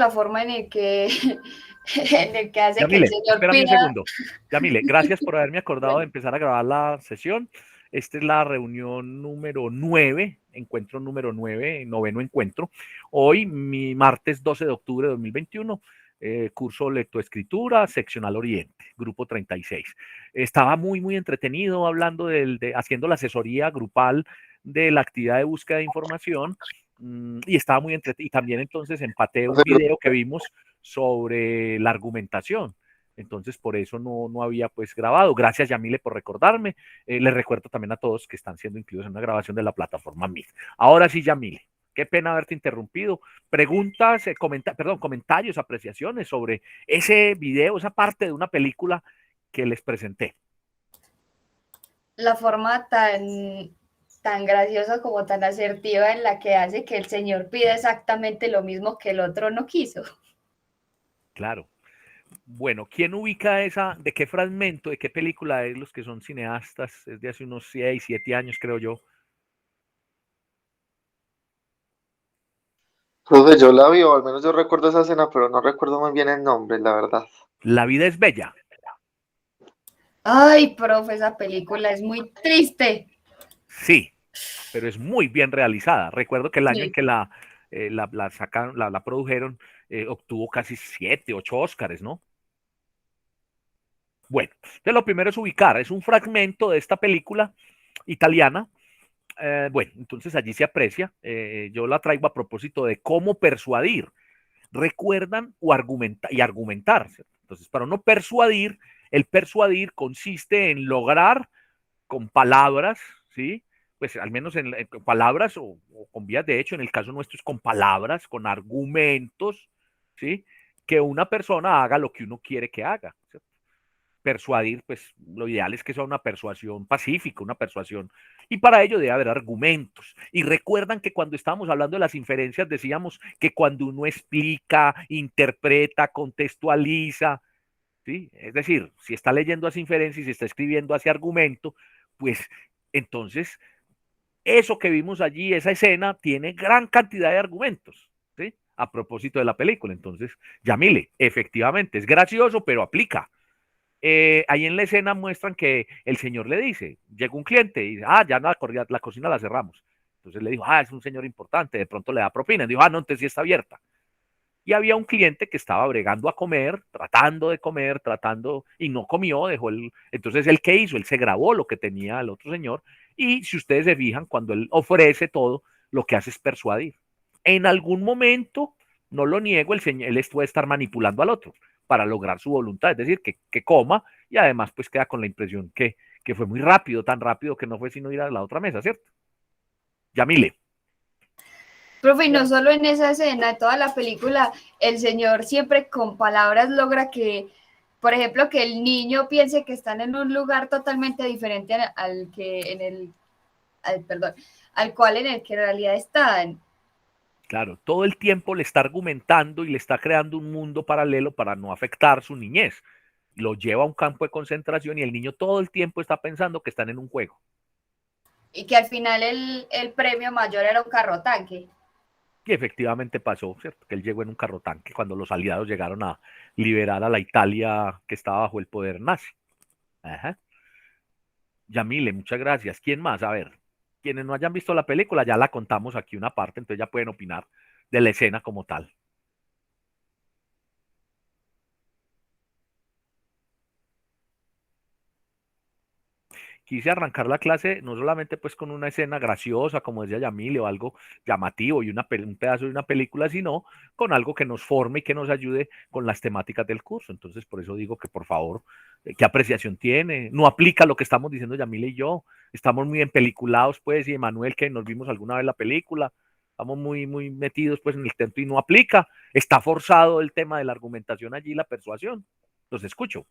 la forma en el que, en el que hace que el Yamile, señor espérame un pida. segundo. Yamile, gracias por haberme acordado de empezar a grabar la sesión. Esta es la reunión número 9, encuentro número 9, noveno encuentro. Hoy, mi martes 12 de octubre de 2021, curso lectoescritura, seccional Oriente, grupo 36. Estaba muy entretenido hablando haciendo la asesoría grupal de la actividad de búsqueda de información y estaba muy entretenido. Y también entonces empaté un video que vimos sobre la argumentación. Entonces, por eso no había pues grabado. Gracias, Yamile, por recordarme. Les recuerdo también a todos que están siendo incluidos en una grabación de la plataforma Meet. Ahora sí, Yamile, qué pena haberte interrumpido. Preguntas, comentarios, apreciaciones sobre ese video, esa parte de una película que les presenté. La forma tan graciosa como tan asertiva en la que hace que el señor pida exactamente lo mismo que el otro no quiso. Claro. Bueno, ¿quién ubica esa? ¿De qué fragmento, de qué película es? Los que son cineastas, es de hace unos 6, 7 años, creo yo. Profe, yo la vi, o al menos yo recuerdo esa escena, pero no recuerdo muy bien el nombre, la verdad. La vida es bella. Ay, profe, esa película es muy triste. Sí, pero es muy bien realizada. Recuerdo que el año en Sí. que la sacaron, la produjeron, obtuvo casi 7, 8 Óscares, ¿no? Bueno, entonces lo primero es ubicar, es un fragmento de esta película italiana. Bueno, entonces allí se aprecia. Yo la traigo a propósito de cómo persuadir. Recuerdan o argumentar. ¿Cierto? Entonces, para no persuadir, el persuadir consiste en lograr con palabras, ¿sí? Pues al menos en palabras o con vías de hecho, en el caso nuestro es con palabras, con argumentos, ¿sí? Que una persona haga lo que uno quiere que haga. ¿Cierto? Persuadir, pues lo ideal es que sea una persuasión pacífica, una persuasión, y para ello debe haber argumentos. Y recuerdan que cuando estábamos hablando de las inferencias decíamos que cuando uno explica, interpreta, contextualiza, ¿sí? Es decir, si está leyendo hacia inferencia y si está escribiendo hacia argumento, pues entonces eso que vimos allí, esa escena, tiene gran cantidad de argumentos, ¿sí? A propósito de la película. Entonces, Yamile, efectivamente, es gracioso, pero aplica. Ahí en la escena muestran que el señor le dice, llega un cliente y dice, ya la cocina la cerramos. Entonces le dijo, es un señor importante, de pronto le da propina. Y dijo, no, entonces sí está abierta. Y había un cliente que estaba bregando a comer, tratando de comer, y no comió, entonces él qué hizo, él se grabó lo que tenía el otro señor, y si ustedes se fijan, cuando él ofrece todo, lo que hace es persuadir. En algún momento, no lo niego, él puede estar manipulando al otro para lograr su voluntad, es decir, que coma, y además pues queda con la impresión que fue muy rápido, tan rápido que no fue sino ir a la otra mesa, ¿cierto? Yamile. Profe, y no solo en esa escena, toda la película, el señor siempre con palabras logra que, por ejemplo, que el niño piense que están en un lugar totalmente diferente al que en perdón, al cual en el que en realidad están. Claro, todo el tiempo le está argumentando y le está creando un mundo paralelo para no afectar su niñez. Lo lleva a un campo de concentración y el niño todo el tiempo está pensando que están en un juego. Y que al final el premio mayor era un carro tanque. Y efectivamente pasó, ¿cierto? Que él llegó en un carro tanque cuando los aliados llegaron a liberar a la Italia que estaba bajo el poder nazi. Ajá. Yamile, muchas gracias. ¿Quién más? A ver, quienes no hayan visto la película, ya la contamos aquí una parte, entonces ya pueden opinar de la escena como tal. Quise arrancar la clase no solamente pues con una escena graciosa, como decía Yamile, o algo llamativo y un pedazo de una película, sino con algo que nos forme y que nos ayude con las temáticas del curso. Entonces, por eso digo que por favor, ¿qué apreciación tiene? No aplica lo que estamos diciendo Yamile y yo. Estamos muy empeliculados, pues, y Emanuel, que nos vimos alguna vez la película. Estamos muy metidos pues en el texto y no aplica. Está forzado el tema de la argumentación allí, la persuasión. Los escucho.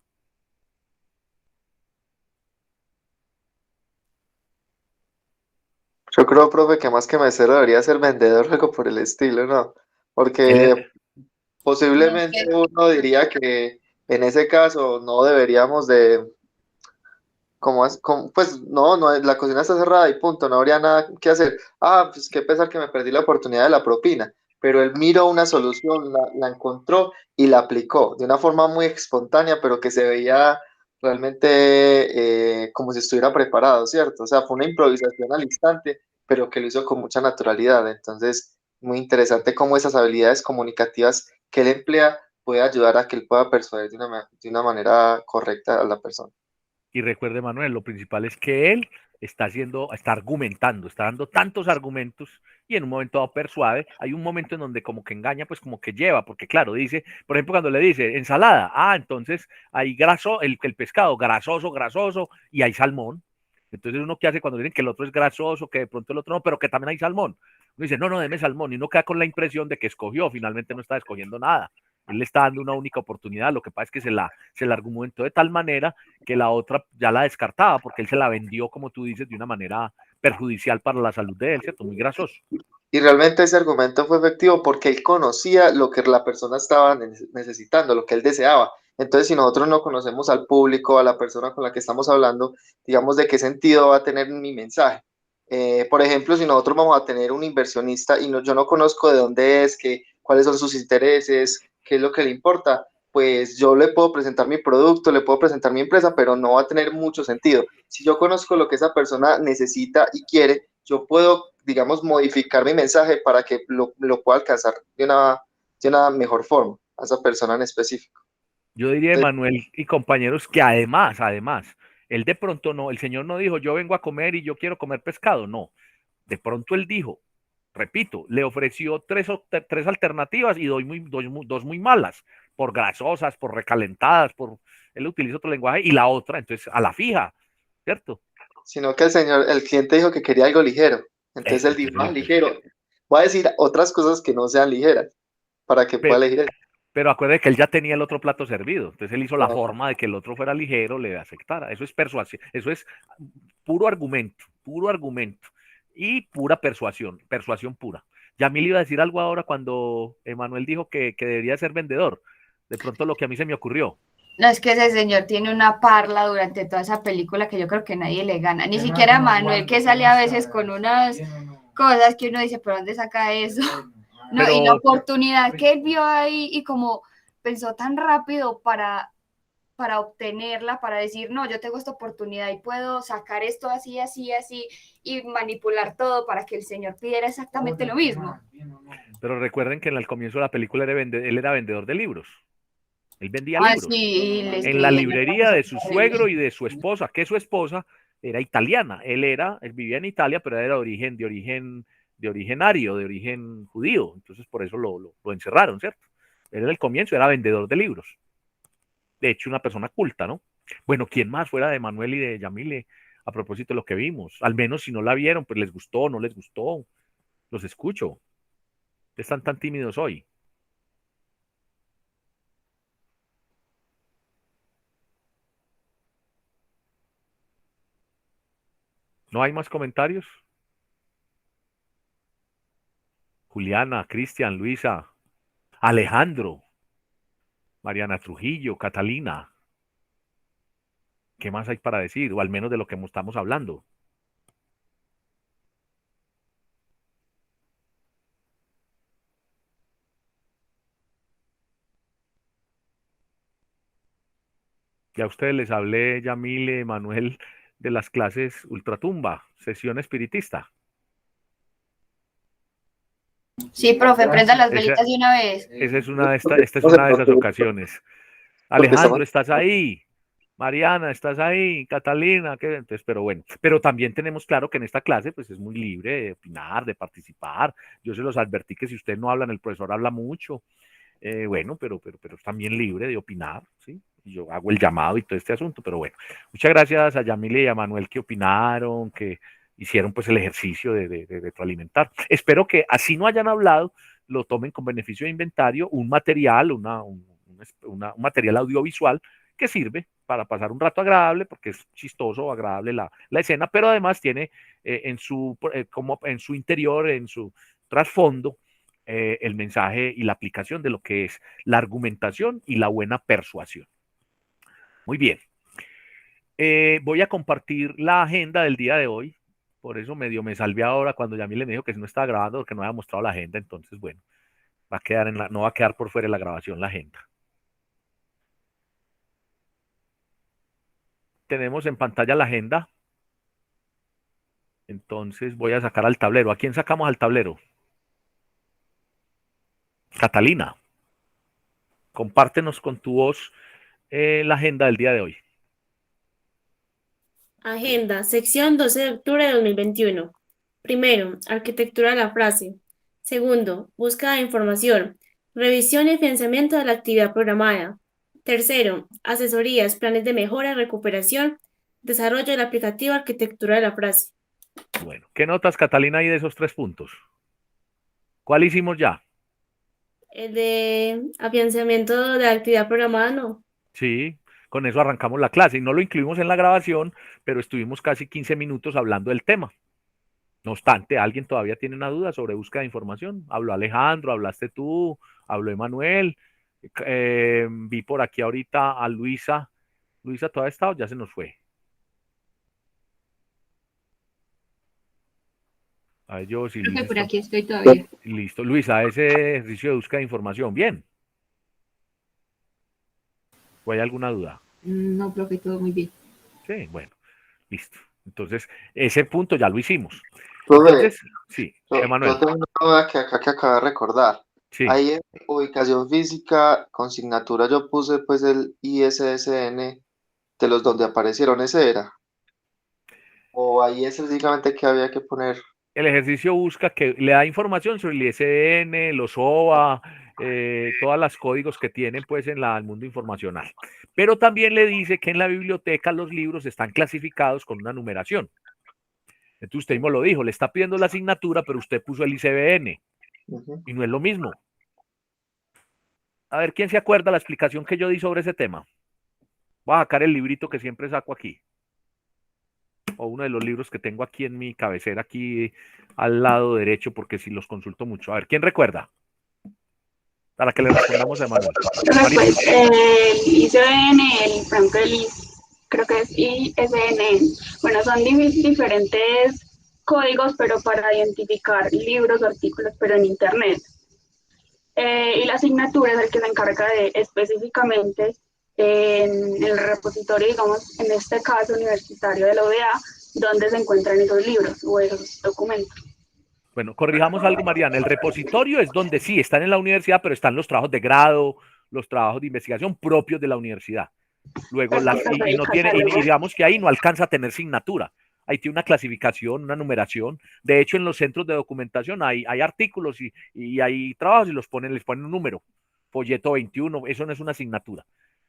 Yo creo, profe, que más que mesero debería ser vendedor o algo por el estilo, ¿no? Él, Porque No posiblemente sé. uno diría que en ese caso no deberíamos de, pues no, la cocina está cerrada y punto, no habría nada que hacer. Pues qué pesar que me perdí la oportunidad de la propina. pero él miró una solución, la encontró y la aplicó de una forma muy espontánea, pero que se veía realmente como si estuviera preparado, ¿cierto? O sea, fue una improvisación al instante, pero que lo hizo con mucha naturalidad. Entonces, muy interesante cómo esas habilidades comunicativas que él emplea puede ayudar a que él pueda persuadir de una manera correcta a la persona. Y recuerde, Manuel, lo principal es que él está argumentando, está dando tantos argumentos y en un momento dado persuade. Hay un momento en donde como que engaña, pues como que lleva, porque claro, dice, por ejemplo, cuando le dice ensalada, entonces hay el pescado grasoso, grasoso y hay salmón. Entonces uno qué hace cuando dicen que el otro es grasoso, que de pronto el otro no, pero que también hay salmón. Uno dice, no, deme salmón y uno queda con la impresión de que escogió, finalmente no está escogiendo nada. Él le está dando una única oportunidad, lo que pasa es que se la argumentó de tal manera que la otra ya la descartaba, porque él se la vendió, como tú dices, de una manera perjudicial para la salud de él, ¿cierto? Muy grasoso. Y realmente ese argumento fue efectivo porque él conocía lo que la persona estaba necesitando, lo que él deseaba. Entonces, si nosotros no conocemos al público, a la persona con la que estamos hablando, digamos, de qué sentido va a tener mi mensaje. Por ejemplo, si nosotros vamos a tener un inversionista y yo no conozco de dónde es, cuáles son sus intereses, qué es lo que le importa, pues yo le puedo presentar mi producto, le puedo presentar mi empresa, pero no va a tener mucho sentido. Si yo conozco lo que esa persona necesita y quiere, yo puedo, digamos, modificar mi mensaje para que lo pueda alcanzar de una mejor forma a esa persona en específico. Yo diría, Entonces, Manuel y compañeros, que además, él de pronto no, el señor no dijo, yo vengo a comer y yo quiero comer pescado, no. De pronto él dijo, repito, le ofreció tres alternativas y dos muy malas, por grasosas, por recalentadas, él utiliza otro lenguaje y la otra, entonces a la fija, ¿cierto? sino que el cliente dijo que quería algo ligero. Entonces Eso, él dijo, entonces empezó. ligero. Voy a decir otras cosas que no sean ligeras para que pueda Pero, elegir él. pero acuérdate que él ya tenía el otro plato servido, entonces él hizo la Ajá. forma de que el otro fuera ligero, le aceptara. Eso es persuasión, eso es puro argumento y pura persuasión pura. Yamil iba a decir algo ahora cuando Emanuel dijo que debería ser vendedor. De pronto lo que a mí se me ocurrió. No, es que ese señor tiene una parla durante toda esa película que yo creo que nadie le gana. Ni siquiera Manuel, que sale a veces con unas cosas que uno dice, ¿pero dónde saca eso? No, y la Pero, oportunidad que él vio ahí y como pensó tan rápido para obtenerla, para decir, no, yo tengo esta oportunidad y puedo sacar esto así, así, así, y manipular todo para que el señor pidiera exactamente lo mismo. pero recuerden que en el comienzo de la película él era vendedor de libros. Él vendía Ah, libros sí, y le en la escribían librería de su suegro y de su esposa, que su esposa era italiana. Él vivía en Italia, pero era de origen ario, de origen judío. Entonces por eso lo encerraron, ¿cierto? Él en el comienzo era vendedor de libros. De hecho, una persona culta, ¿no? Bueno, ¿quién más fuera de Manuel y de Yamile a propósito de lo que vimos? Al menos si no la vieron, pues les gustó, no les gustó. Los escucho. Están tan tímidos hoy. ¿No hay más comentarios? Juliana, Cristian, Luisa, Alejandro, Mariana Trujillo, Catalina. ¿Qué más hay para decir? O al menos de lo que estamos hablando. Ya a ustedes les hablé, Yamile, Manuel, de las clases Ultratumba, sesión espiritista. Sí, profe, prenda las Esa, velitas de una vez. esta es una de esas ocasiones. Porque Alejandro, ¿estás ahí? Mariana, ¿estás ahí? Catalina, ¿qué? Entonces, pero bueno, pero también tenemos claro que en esta clase pues es muy libre de opinar, de participar. Yo se los advertí que si ustedes no hablan, el profesor habla mucho. Bueno, pero es también libre de opinar, ¿sí? Y yo hago el llamado y todo este asunto, pero bueno, muchas gracias a Yamile y a Manuel que opinaron, que hicieron pues el ejercicio de retroalimentar. Espero que así no hayan hablado, lo tomen con beneficio de inventario, un material, un material audiovisual que sirve para pasar un rato agradable, porque es chistoso o agradable la escena, pero además tiene como en su interior, en su trasfondo, el mensaje y la aplicación de lo que es la argumentación y la buena persuasión. Muy bien. Voy a compartir la agenda del día de hoy. Por eso medio me salvé ahora cuando Yamile me dijo que no estaba grabando porque no había mostrado la agenda. Entonces, bueno, Va a quedar no va a quedar por fuera de la grabación la agenda. Tenemos en pantalla la agenda. Entonces voy a sacar al tablero. ¿A quién sacamos al tablero? Catalina, compártenos con tu voz la agenda del día de hoy. Agenda, sección 12 de octubre de 2021. Primero, arquitectura de la frase. Segundo, búsqueda de información, revisión y financiamiento de la actividad programada. Tercero, asesorías, planes de mejora, recuperación, desarrollo del aplicativo, arquitectura de la frase. Bueno, ¿qué notas, Catalina, hay de esos 3 puntos? ¿Cuál hicimos ya? El de afianzamiento de la actividad programada, no. Sí, con eso arrancamos la clase y no lo incluimos en la grabación, pero estuvimos casi 15 minutos hablando del tema. No obstante, ¿alguien todavía tiene una duda sobre búsqueda de información? Habló Alejandro, hablaste tú, habló Emanuel, vi por aquí ahorita a Luisa. Luisa, ¿todavía está o ya se nos fue? A ver, yo sí, Creo que Luisa por está. aquí estoy todavía. Listo. Luisa, ese ejercicio de búsqueda de información, ¿bien? ¿O hay alguna duda? No, profe, todo muy bien. Sí, bueno, listo. Entonces, ese punto ya lo hicimos. Profe, Entonces, sí, yo Emanuel, tengo una duda que acabo de recordar. sí. Ahí en ubicación física, consignatura, yo puse pues el ISSN de los donde aparecieron, ese era. O ahí es específicamente que había que poner. El ejercicio busca que le da información sobre el ISN, los OVA, todas las códigos que tienen pues en el mundo informacional. Pero también le dice que en la biblioteca los libros están clasificados con una numeración. Entonces usted mismo lo dijo, le está pidiendo la asignatura, pero usted puso el ICBN y no es lo mismo. A ver, ¿quién se acuerda la explicación que yo di sobre ese tema? Voy a sacar el librito que siempre saco aquí. O uno de los libros que tengo aquí en mi cabecera, aquí al lado derecho, porque si los consulto mucho. A ver, ¿quién recuerda? Para que le respondamos a Manuel. Pues el ICBN, por ejemplo, creo que es ISN. Bueno, son diferentes códigos, pero para identificar libros o artículos, pero en Internet. Y la asignatura es el que se encarga de específicamente en el repositorio, digamos, en este caso universitario de la UDA, donde se encuentran esos libros o esos documentos. Bueno, corrijamos algo, Mariana. El repositorio es donde sí, están en la universidad, pero están los trabajos de grado, los trabajos de investigación propios de la universidad. Luego, y no tiene, y digamos que ahí no alcanza a tener signatura. Ahí tiene una clasificación, una numeración. De hecho, en los centros de documentación hay artículos y hay trabajos y les ponen un número. Folleto 21, eso no es una asignatura.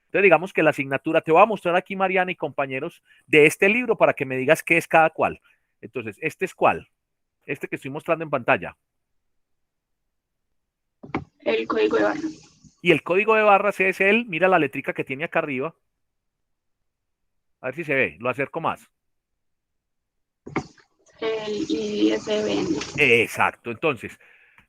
Entonces, digamos que la asignatura, te voy a mostrar aquí, Mariana y compañeros, de este libro para que me digas qué es cada cual. Entonces, ¿este es cuál? Este que estoy mostrando en pantalla. El código de barras. Y el código de barras es mira la letrica que tiene acá arriba. A ver si se ve, lo acerco más. El ISBN. Exacto, entonces,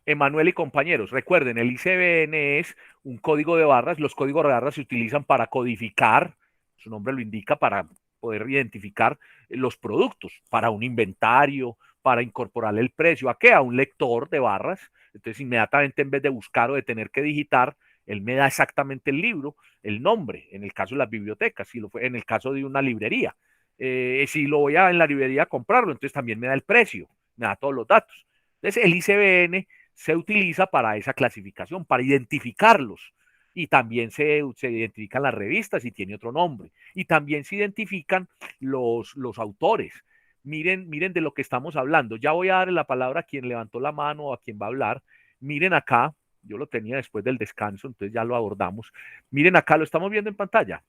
Emanuel y compañeros, recuerden, el ICBN es un código de barras. Los códigos de barras se utilizan para codificar, su nombre lo indica, para poder identificar los productos, para un inventario, para incorporar el precio. ¿A qué? A un lector de barras. Entonces, inmediatamente, en vez de buscar o de tener que digitar, él me da exactamente el libro, el nombre, en el caso de las bibliotecas, si lo fue, en el caso de una librería. Si lo voy en la librería a comprarlo, entonces también me da el precio, me da todos los datos. Entonces, el ICBN se utiliza para esa clasificación, para identificarlos. Y también se identifican las revistas y tiene otro nombre. Y también se identifican los autores. Miren de lo que estamos hablando. Ya voy a darle la palabra a quien levantó la mano o a quien va a hablar. Miren acá, yo lo tenía después del descanso, entonces ya lo abordamos. Miren acá, lo estamos viendo en pantalla.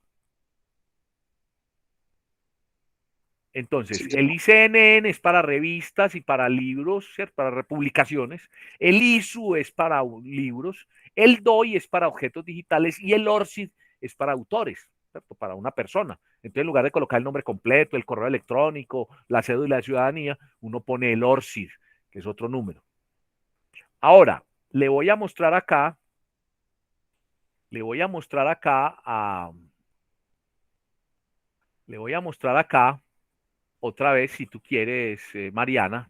Entonces, el ICNN es para revistas y para libros, ¿cierto? Para republicaciones. El ISU es para libros. El DOI es para objetos digitales y el ORCID es para autores, ¿cierto? Para una persona. Entonces, en lugar de colocar el nombre completo, el correo electrónico, la cédula de ciudadanía, uno pone el ORCID, que es otro número. Ahora, le voy a mostrar acá otra vez, si tú quieres, Mariana,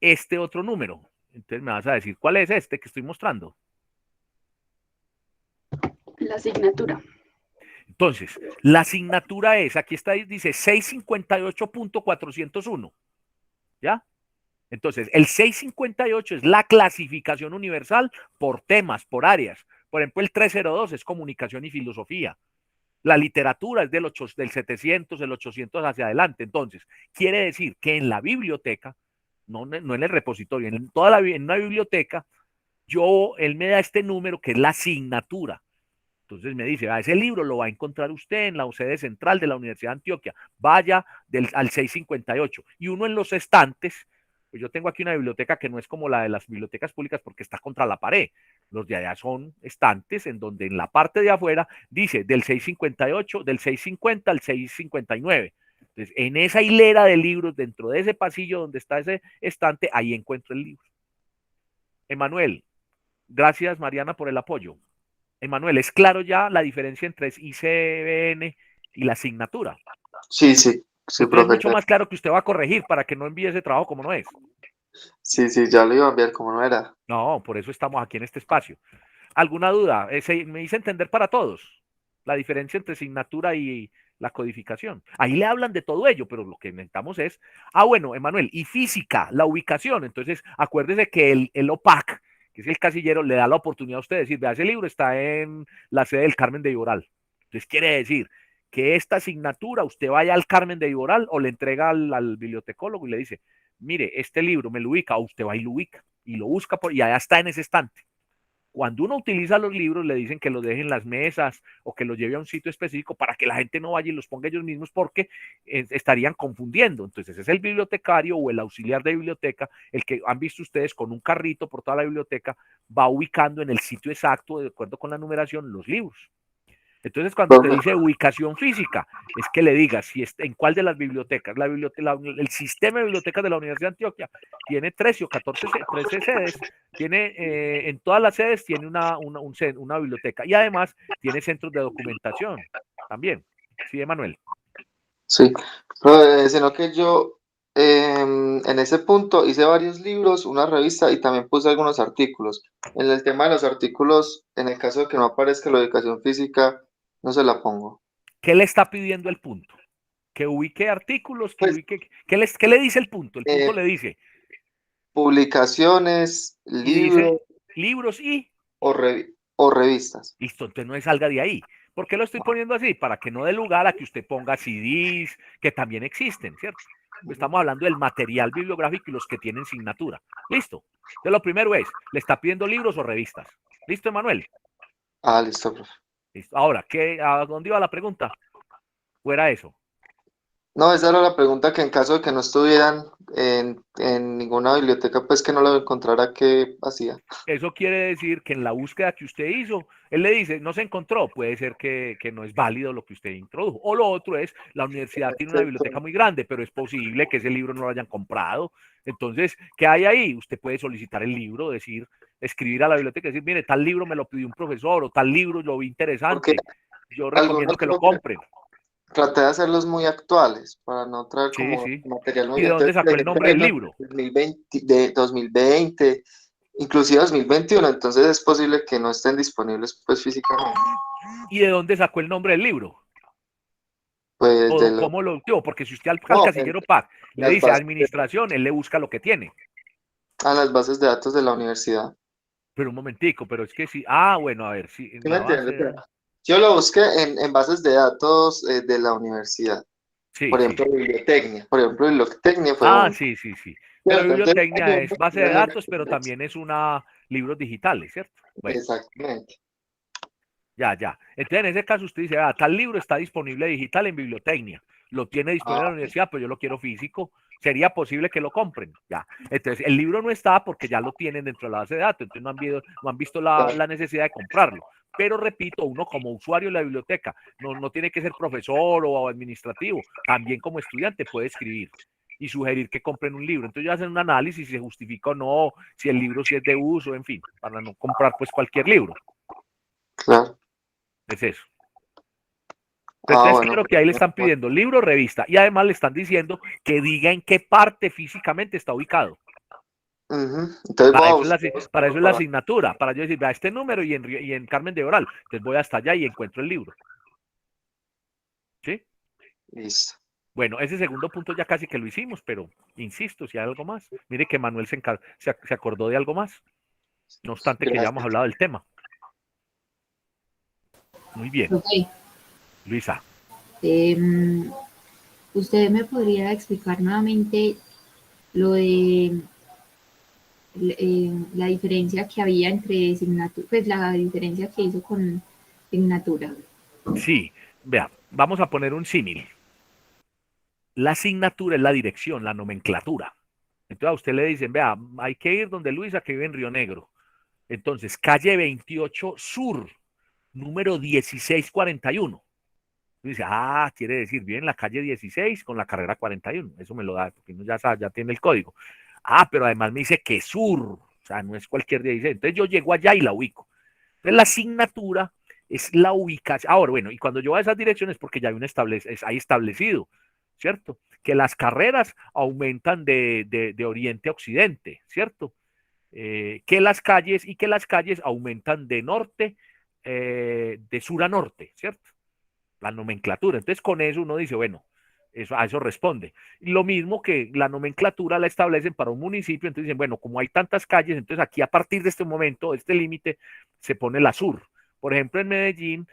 este otro número. Entonces me vas a decir, ¿cuál es este que estoy mostrando? La asignatura. Entonces, la asignatura es, aquí está, dice 658.401, ¿ya? Entonces, el 658 es la clasificación universal por temas, por áreas. Por ejemplo, el 302 es comunicación y filosofía. La literatura es del 700, el 800 hacia adelante. Entonces, quiere decir que en la biblioteca, no en el repositorio, en una biblioteca, él me da este número que es la asignatura. Entonces me dice, ese libro lo va a encontrar usted en la sede central de la Universidad de Antioquia. Vaya al 658. Y uno en los estantes, pues yo tengo aquí una biblioteca que no es como la de las bibliotecas públicas porque está contra la pared. Los de allá son estantes en donde en la parte de afuera dice del 658, del 650 al 659. Entonces, en esa hilera de libros, dentro de ese pasillo donde está ese estante, ahí encuentro el libro. Emanuel, gracias Mariana por el apoyo. Emanuel, ¿es claro ya la diferencia entre ICBN y la asignatura? Sí, Entonces es mucho profe. más claro que usted va a corregir para que no envíe ese trabajo como no es. Sí, ya lo iba a enviar como no era. No, por eso estamos aquí en este espacio. ¿Alguna duda? Me hice entender para todos la diferencia entre asignatura y la codificación. Ahí le hablan de todo ello, pero lo que inventamos es, bueno, Emanuel, y física, la ubicación. Entonces, acuérdese que el OPAC, que es el casillero, le da la oportunidad a usted de decir, vea, ese libro está en la sede del Carmen de Iboral. Entonces, quiere decir que esta asignatura usted vaya al Carmen de Iboral o le entrega al bibliotecólogo y le dice, mire, este libro me lo ubica, o usted va y lo ubica y lo busca y allá está en ese estante. Cuando uno utiliza los libros, le dicen que los dejen en las mesas o que los lleve a un sitio específico para que la gente no vaya y los ponga ellos mismos porque estarían confundiendo. Entonces es el bibliotecario o el auxiliar de biblioteca el que han visto ustedes con un carrito por toda la biblioteca, va ubicando en el sitio exacto, de acuerdo con la numeración, los libros. Entonces, cuando usted dice ubicación física, es que le diga si en cuál de las bibliotecas. El sistema de bibliotecas de la Universidad de Antioquia tiene 13 o 14 sedes, tiene en todas las sedes tiene una biblioteca y además tiene centros de documentación también. Sí, Emanuel. Sí, sino que yo en ese punto hice varios libros, una revista y también puse algunos artículos. En el tema de los artículos, en el caso de que no aparezca la educación física, no se la pongo. ¿Qué le está pidiendo el punto? Que ubique artículos, Pues, ¿qué le dice el punto? El punto le dice. Publicaciones, Y dice libros libros o revistas. listo, entonces no salga de ahí. ¿Por qué lo estoy poniendo así? Para que no dé lugar a que usted ponga CDs, que también existen, ¿cierto? Estamos hablando del material bibliográfico y los que tienen signatura. Listo. Entonces lo primero es, ¿le está pidiendo libros o revistas? ¿Listo, Emanuel? Listo, profe. Listo. Ahora, ¿a dónde iba la pregunta? Fuera eso. No, esa era la pregunta, que en caso de que no estuvieran en ninguna biblioteca, pues que no lo encontrara, ¿qué hacía? Eso quiere decir que en la búsqueda que usted hizo, él le dice, no se encontró, puede ser que no es válido lo que usted introdujo. O lo otro es, la universidad tiene una biblioteca muy grande, pero es posible que ese libro no lo hayan comprado. Entonces, ¿qué hay ahí? Usted puede solicitar el libro, escribir a la biblioteca y decir, mire, tal libro me lo pidió un profesor o tal libro lo vi interesante. Yo recomiendo que lo compren. Traté de hacerlos muy actuales para no traer Sí, como sí. material muy ¿Y de dónde actual. sacó el nombre del libro? 2020, inclusive 2021, entonces es posible que no estén disponibles pues físicamente. ¿Y de dónde sacó el nombre del libro? Pues ¿O cómo lo obtuvo? Porque si usted al casillero PAC le dice administración, él le busca lo que tiene. A las bases de datos de la universidad. Pero un momentico, pero es que sí. Bueno, a ver, sí. ¿Sí me entiendes? Yo lo busqué en bases de datos de la universidad. Sí, Por ejemplo, sí. Bibliotecnia. Por ejemplo, Bibliotecnia fue Sí. Pero ¿cierto? bibliotecnia es base de datos, pero también es libros digitales, ¿cierto? Bueno, exactamente. ya. Entonces, en ese caso, usted dice, tal libro está disponible digital en bibliotecnia. Lo tiene disponible en la universidad, pero yo lo quiero físico. ¿Sería posible que lo compren? Ya. Entonces, el libro no está porque ya lo tienen dentro de la base de datos. Entonces, no han visto la necesidad de comprarlo. Pero repito, uno como usuario de la biblioteca no tiene que ser profesor o administrativo. También como estudiante puede escribir y sugerir que compren un libro. Entonces, ya hacen un análisis si se justifica o no, si el libro sí es de uso, en fin, para no comprar pues cualquier libro. Claro. Es eso. Entonces, Bueno. creo que ahí le están pidiendo libro o revista y además le están diciendo que diga en qué parte físicamente está ubicado. Entonces voy Para a eso es la, buscar. para eso es la asignatura, para yo decir, vea este número y en Carmen de Oral. Entonces voy hasta allá y encuentro el libro. ¿Sí? Listo. Bueno, ese segundo punto ya casi que lo hicimos, pero insisto, si hay algo más. Mire que Manuel se acordó de algo más, no obstante que ya hemos Gracias. hablado del tema. Muy bien, Profe, Luisa. ¿usted me podría explicar nuevamente lo de la diferencia que había entre asignatura, pues la diferencia que hizo con asignatura? Sí, vea, vamos a poner un símil. La asignatura es la dirección, la nomenclatura. Entonces a usted le dicen, vea, hay que ir donde Luisa, que vive en Río Negro. Entonces, calle 28 Sur, número 1641. Dice, quiere decir, bien, la calle 16 con la carrera 41. Eso me lo da, porque uno ya sabe, ya tiene el código. Pero además me dice que Sur, o sea, no es cualquier 16. Entonces yo llego allá y la ubico. Entonces la asignatura es la ubicación. Ahora, bueno, y cuando yo voy a esas direcciones, porque ya hay establecido, ¿cierto? Que las carreras aumentan de oriente a occidente, ¿cierto? Que las calles aumentan de norte, de sur a norte, ¿cierto? La nomenclatura. Entonces, con eso uno dice, bueno, a eso responde. Lo mismo que la nomenclatura la establecen para un municipio, entonces dicen, bueno, como hay tantas calles, entonces aquí a partir de este momento, este límite, se pone la sur. Por ejemplo, en Medellín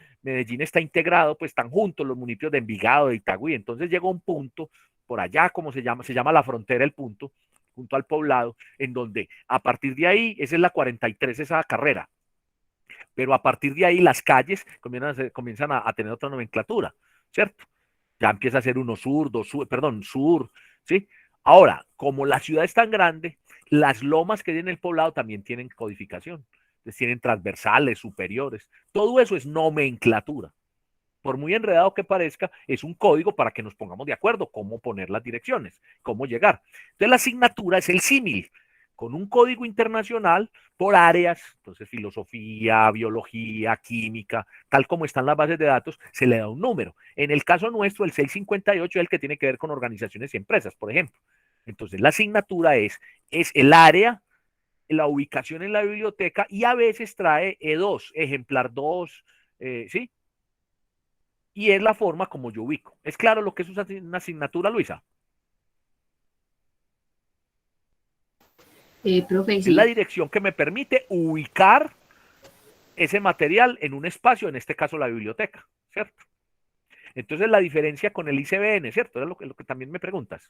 está integrado, pues están juntos los municipios de Envigado, de Itagüí, entonces llega un punto, por allá, como se llama la frontera, el punto, junto al poblado, en donde a partir de ahí, esa es la 43, esa carrera, pero a partir de ahí las calles comienzan a tener otra nomenclatura, ¿cierto? Ya empieza a ser uno sur, dos sur, perdón, sur, ¿sí? Ahora, como la ciudad es tan grande, las lomas que tiene el poblado también tienen codificación, entonces tienen transversales, superiores, todo eso es nomenclatura. Por muy enredado que parezca, es un código para que nos pongamos de acuerdo cómo poner las direcciones, cómo llegar. Entonces la asignatura es el símil, con un código internacional por áreas, entonces filosofía, biología, química, tal como están las bases de datos, se le da un número. En el caso nuestro, el 658 es el que tiene que ver con organizaciones y empresas, por ejemplo. Entonces la asignatura es el área, la ubicación en la biblioteca y a veces trae E2, ejemplar 2, ¿sí? Y es la forma como yo ubico. ¿Es claro lo que es una asignatura, Luisa? Profe, Es la sí, dirección que me permite ubicar ese material en un espacio, en este caso la biblioteca, ¿cierto? Entonces la diferencia con el ICBN, ¿cierto? Es lo que también me preguntas.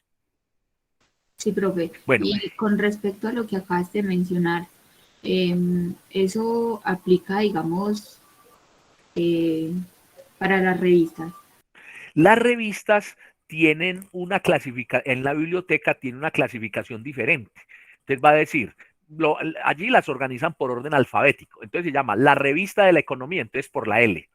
sí, profe. Bueno, Y con respecto a lo que acabas de mencionar, eso aplica, digamos, eh, para las revistas. las revistas tienen una clasificación, en la biblioteca tiene una clasificación diferente. Entonces va a decir, allí las organizan por orden alfabético. Entonces se llama la revista de la economía, entonces por la L.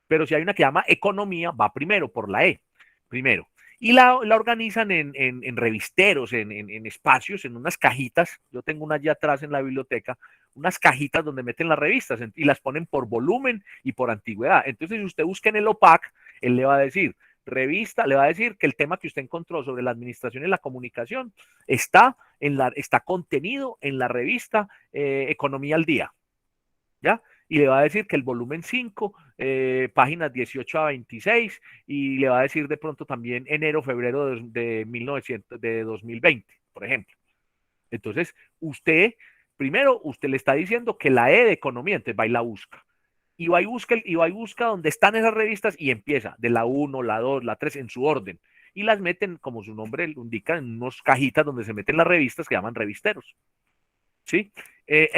Pero si hay una que llama economía, va primero por la E, primero. Y la organizan en revisteros, en espacios, en unas cajitas. Yo tengo una allá atrás en la biblioteca, unas cajitas donde meten las revistas y las ponen por volumen y por antigüedad. Entonces, si usted busca en el OPAC, él le va a decir, revista, le va a decir que el tema que usted encontró sobre la administración y la comunicación está contenido en la revista Economía al Día. ¿Ya? Y le va a decir que el volumen 5, páginas 18 a 26, y le va a decir de pronto también enero, febrero de 2020, por ejemplo. Entonces, usted le está diciendo que la E de economía, entonces va y la busca. Y va y busca donde están esas revistas y empieza de la 1, la 2, la 3 en su orden. Y las meten, como su nombre lo indica, en unos cajitas donde se meten las revistas que llaman revisteros. ¿Sí?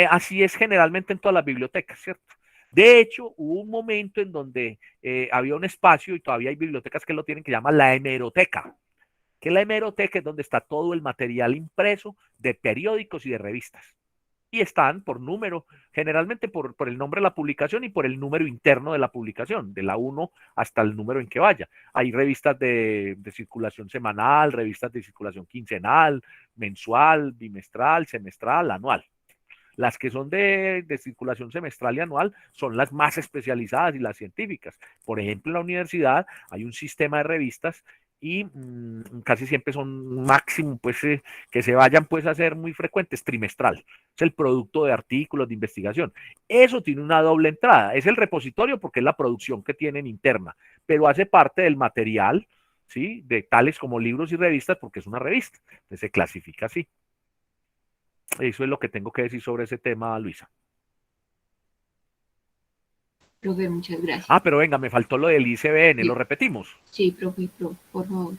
Así es generalmente en todas las bibliotecas, ¿cierto? De hecho, hubo un momento en donde había un espacio, y todavía hay bibliotecas que lo tienen, que llama la hemeroteca, que la hemeroteca es donde está todo el material impreso de periódicos y de revistas. Y están por número, generalmente por el nombre de la publicación y por el número interno de la publicación, de la 1 hasta el número en que vaya. Hay revistas de circulación semanal, revistas de circulación quincenal, mensual, bimestral, semestral, anual. Las que son de circulación semestral y anual son las más especializadas y las científicas. Por ejemplo, en la universidad hay un sistema de revistas y casi siempre son máximo, pues que se vayan pues a ser muy frecuentes, trimestral. Es el producto de artículos de investigación. Eso tiene una doble entrada. Es el repositorio porque es la producción que tienen interna, pero hace parte del material, ¿sí? De tales como libros y revistas porque es una revista. Entonces se clasifica así. Eso es lo que tengo que decir sobre ese tema, Luisa. Profe, muchas gracias. Ah, pero venga, me faltó lo del ICBN, Sí. ¿lo repetimos? Sí, profe, por favor.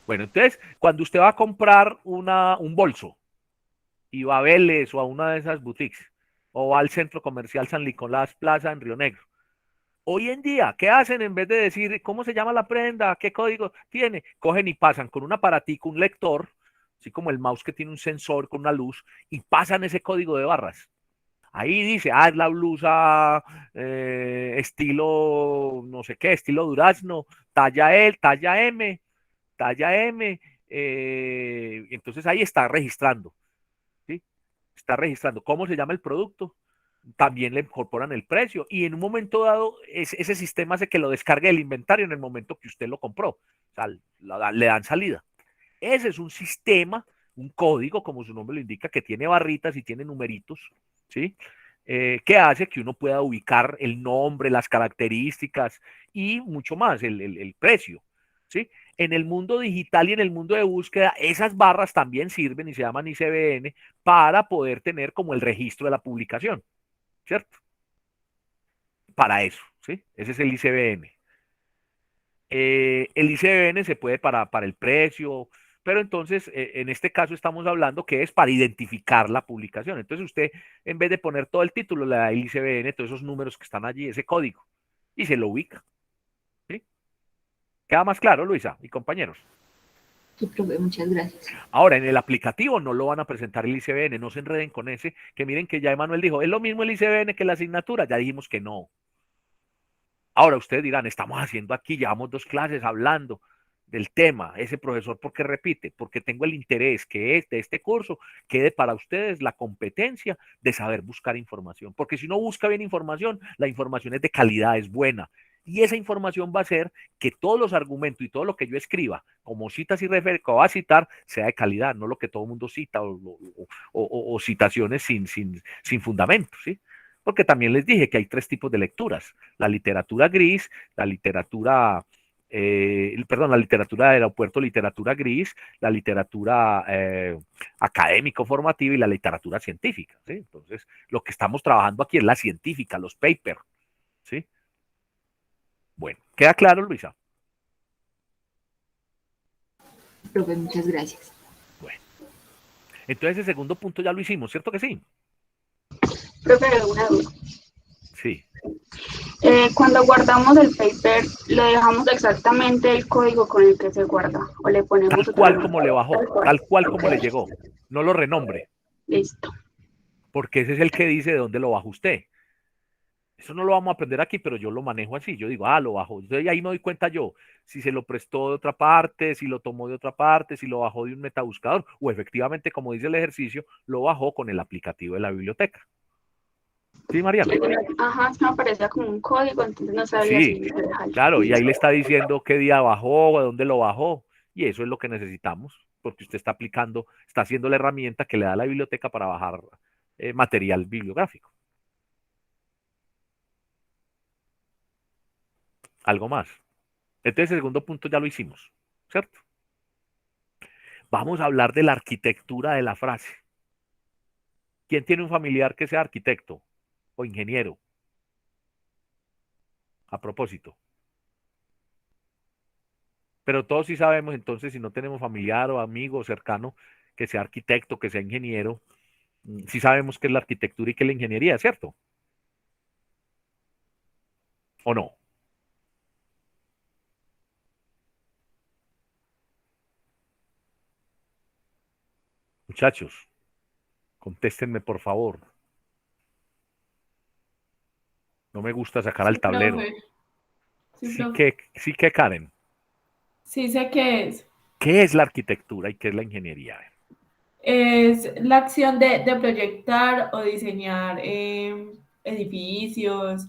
Bueno, entonces, cuando usted va a comprar un bolso y va a Vélez o a una de esas boutiques, o va al centro comercial San Nicolás Plaza en Río Negro, hoy en día, ¿qué hacen en vez de decir cómo se llama la prenda, qué código tiene? Cogen y pasan con un aparatico, un lector, así como el mouse que tiene un sensor con una luz, y pasan ese código de barras. Ahí dice, es la blusa estilo, no sé qué, estilo durazno, talla L, talla M. Entonces ahí está registrando, ¿sí? Está registrando cómo se llama el producto, también le incorporan el precio y en un momento dado ese sistema hace que lo descargue el inventario en el momento que usted lo compró. O sea, le dan salida. Ese es un sistema, un código, como su nombre lo indica, que tiene barritas y tiene numeritos, ¿sí? Que hace que uno pueda ubicar el nombre, las características y mucho más, el precio, ¿sí? En el mundo digital y en el mundo de búsqueda, esas barras también sirven y se llaman ICBN para poder tener como el registro de la publicación, ¿cierto? Para eso, ¿sí? Ese es el ICBN. El ICBN se puede para el precio, pero entonces en este caso estamos hablando que es para identificar la publicación. Entonces usted, en vez de poner todo el título, le da el ICBN, todos esos números que están allí, ese código, y se lo ubica. ¿Sí? ¿Queda más claro, Luisa y compañeros? Sí, profe, muchas gracias. Ahora, en el aplicativo no lo van a presentar el ICBN, no se enreden con ese, que miren que ya Emanuel dijo, ¿es lo mismo el ICBN que la asignatura? Ya dijimos que no. Ahora ustedes dirán, estamos haciendo aquí, llevamos 2 clases hablando del tema, ese profesor, ¿por qué repite? Porque tengo el interés que de este curso quede para ustedes la competencia de saber buscar información, porque si no busca bien información, la información es de calidad, es buena, y esa información va a hacer que todos los argumentos y todo lo que yo escriba, como citas y referencias que va a citar, sea de calidad, no lo que todo el mundo cita o citaciones sin fundamento, ¿sí? Porque también les dije que hay 3 tipos de lecturas, la literatura gris, la literatura la literatura de aeropuerto, literatura gris, la literatura académico-formativa y la literatura científica, ¿sí? Entonces, lo que estamos trabajando aquí es la científica, los papers, ¿sí? Bueno, ¿queda claro, Luisa? Profe, muchas gracias. Bueno, entonces el segundo punto ya lo hicimos, ¿cierto que sí? Profe, una duda. Sí. Cuando guardamos el paper, ¿le dejamos exactamente el código con el que se guarda? ¿O le ponemos Tal cual como le bajó, tal cual como le llegó. No lo renombre. Listo. Porque ese es el que dice de dónde lo baja usted. Eso no lo vamos a aprender aquí, pero yo lo manejo así. Yo digo, lo bajo. Entonces ahí me doy cuenta yo si se lo prestó de otra parte, si lo tomó de otra parte, si lo bajó de un metabuscador, o efectivamente, como dice el ejercicio, lo bajó con el aplicativo de la biblioteca. ¿Sí, Mariana? Ajá, me aparecía como un código, entonces no sabía Sí, si dejarlo. claro, y ahí le está diciendo qué día bajó, a dónde lo bajó, y eso es lo que necesitamos, porque usted está aplicando, está haciendo la herramienta que le da la biblioteca para bajar material bibliográfico. Algo más. Entonces, el segundo punto ya lo hicimos, ¿cierto? Vamos a hablar de la arquitectura de la frase. ¿Quién tiene un familiar que sea arquitecto o ingeniero? A propósito. Pero todos sí sabemos, entonces, si no tenemos familiar o amigo cercano que sea arquitecto, que sea ingeniero, sí sabemos qué es la arquitectura y qué es la ingeniería, ¿cierto? ¿O no? Muchachos, contéstenme por favor. No me gusta sacar al tablero. Profe. Sí, Sí profe. que, Karen. Sí sé qué es. ¿Qué es la arquitectura y qué es la ingeniería? Es la acción de proyectar o diseñar edificios,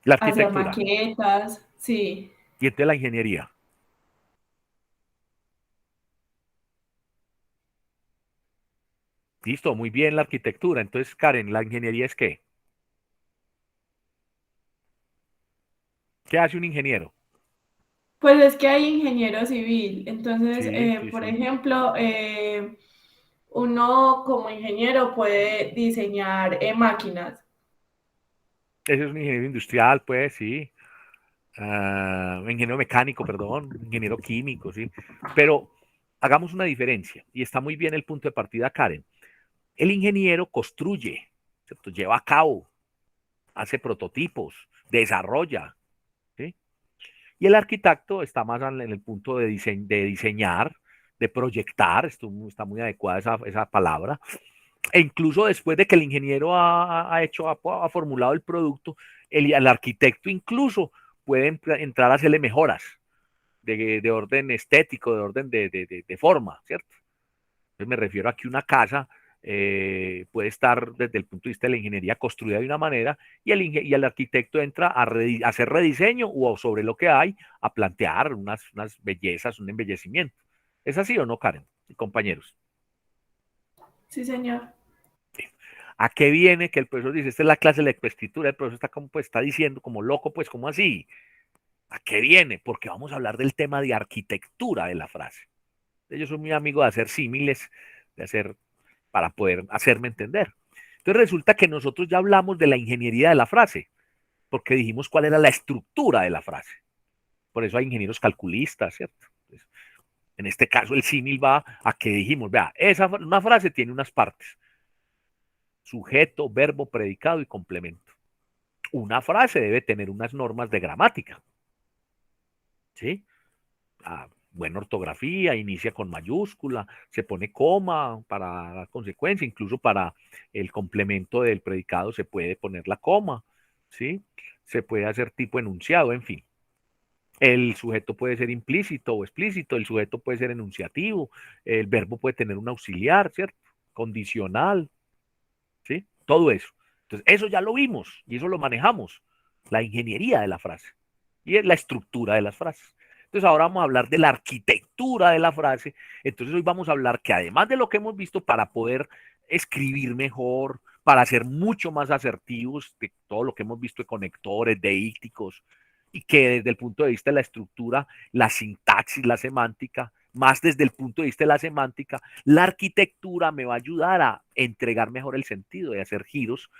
La hacer arquitectura. maquetas, sí. Y entonces la ingeniería. Listo, muy bien la arquitectura. Entonces, Karen, ¿la ingeniería es qué? ¿Qué hace un ingeniero? Pues es que hay ingeniero civil. Entonces, Sí, sí, por sí. ejemplo, uno como ingeniero puede diseñar máquinas. Ese es un ingeniero industrial, pues, sí. Un ingeniero mecánico, perdón, ingeniero químico, sí. Pero hagamos una diferencia, y está muy bien el punto de partida, Karen. El ingeniero construye, ¿cierto? Lleva a cabo, hace prototipos, desarrolla, ¿sí? Y el arquitecto está más en el punto de diseñar, de proyectar, esto está muy adecuada esa palabra, e incluso después de que el ingeniero ha formulado el producto, el arquitecto incluso puede entrar a hacerle mejoras de orden estético, de orden de forma, ¿cierto? Entonces me refiero a que una casa puede estar desde el punto de vista de la ingeniería construida de una manera y el arquitecto entra a hacer rediseño o sobre lo que hay, a plantear unas bellezas, un embellecimiento. ¿Es así o no, Karen y compañeros? Sí, señor. ¿A qué viene que el profesor dice, esta es la clase de lectoescritura? El profesor está como, pues, está diciendo como loco, pues, ¿cómo así? ¿A qué viene? Porque vamos a hablar del tema de arquitectura de la frase. Yo soy muy amigo de hacer símiles, de hacer, para poder hacerme entender. Entonces resulta que nosotros ya hablamos de la ingeniería de la frase, porque dijimos cuál era la estructura de la frase. Por eso hay ingenieros calculistas, ¿cierto? Entonces, en este caso el símil va a que dijimos, vea, una frase tiene unas partes, sujeto, verbo, predicado y complemento. Una frase debe tener unas normas de gramática, ¿sí? Buena ortografía, inicia con mayúscula, se pone coma para dar consecuencia, incluso para el complemento del predicado se puede poner la coma, ¿sí? Se puede hacer tipo enunciado, en fin. El sujeto puede ser implícito o explícito, el sujeto puede ser enunciativo, el verbo puede tener un auxiliar, ¿cierto? Condicional, ¿sí? Todo eso. Entonces, eso ya lo vimos y eso lo manejamos, la ingeniería de la frase y es la estructura de las frases. Entonces, ahora vamos a hablar de la arquitectura de la frase. Entonces, hoy vamos a hablar que además de lo que hemos visto para poder escribir mejor, para ser mucho más asertivos de todo lo que hemos visto de conectores, deícticos, y que desde el punto de vista de la estructura, la sintaxis, la semántica, más desde el punto de vista de la semántica, la arquitectura me va a ayudar a entregar mejor el sentido y hacer giros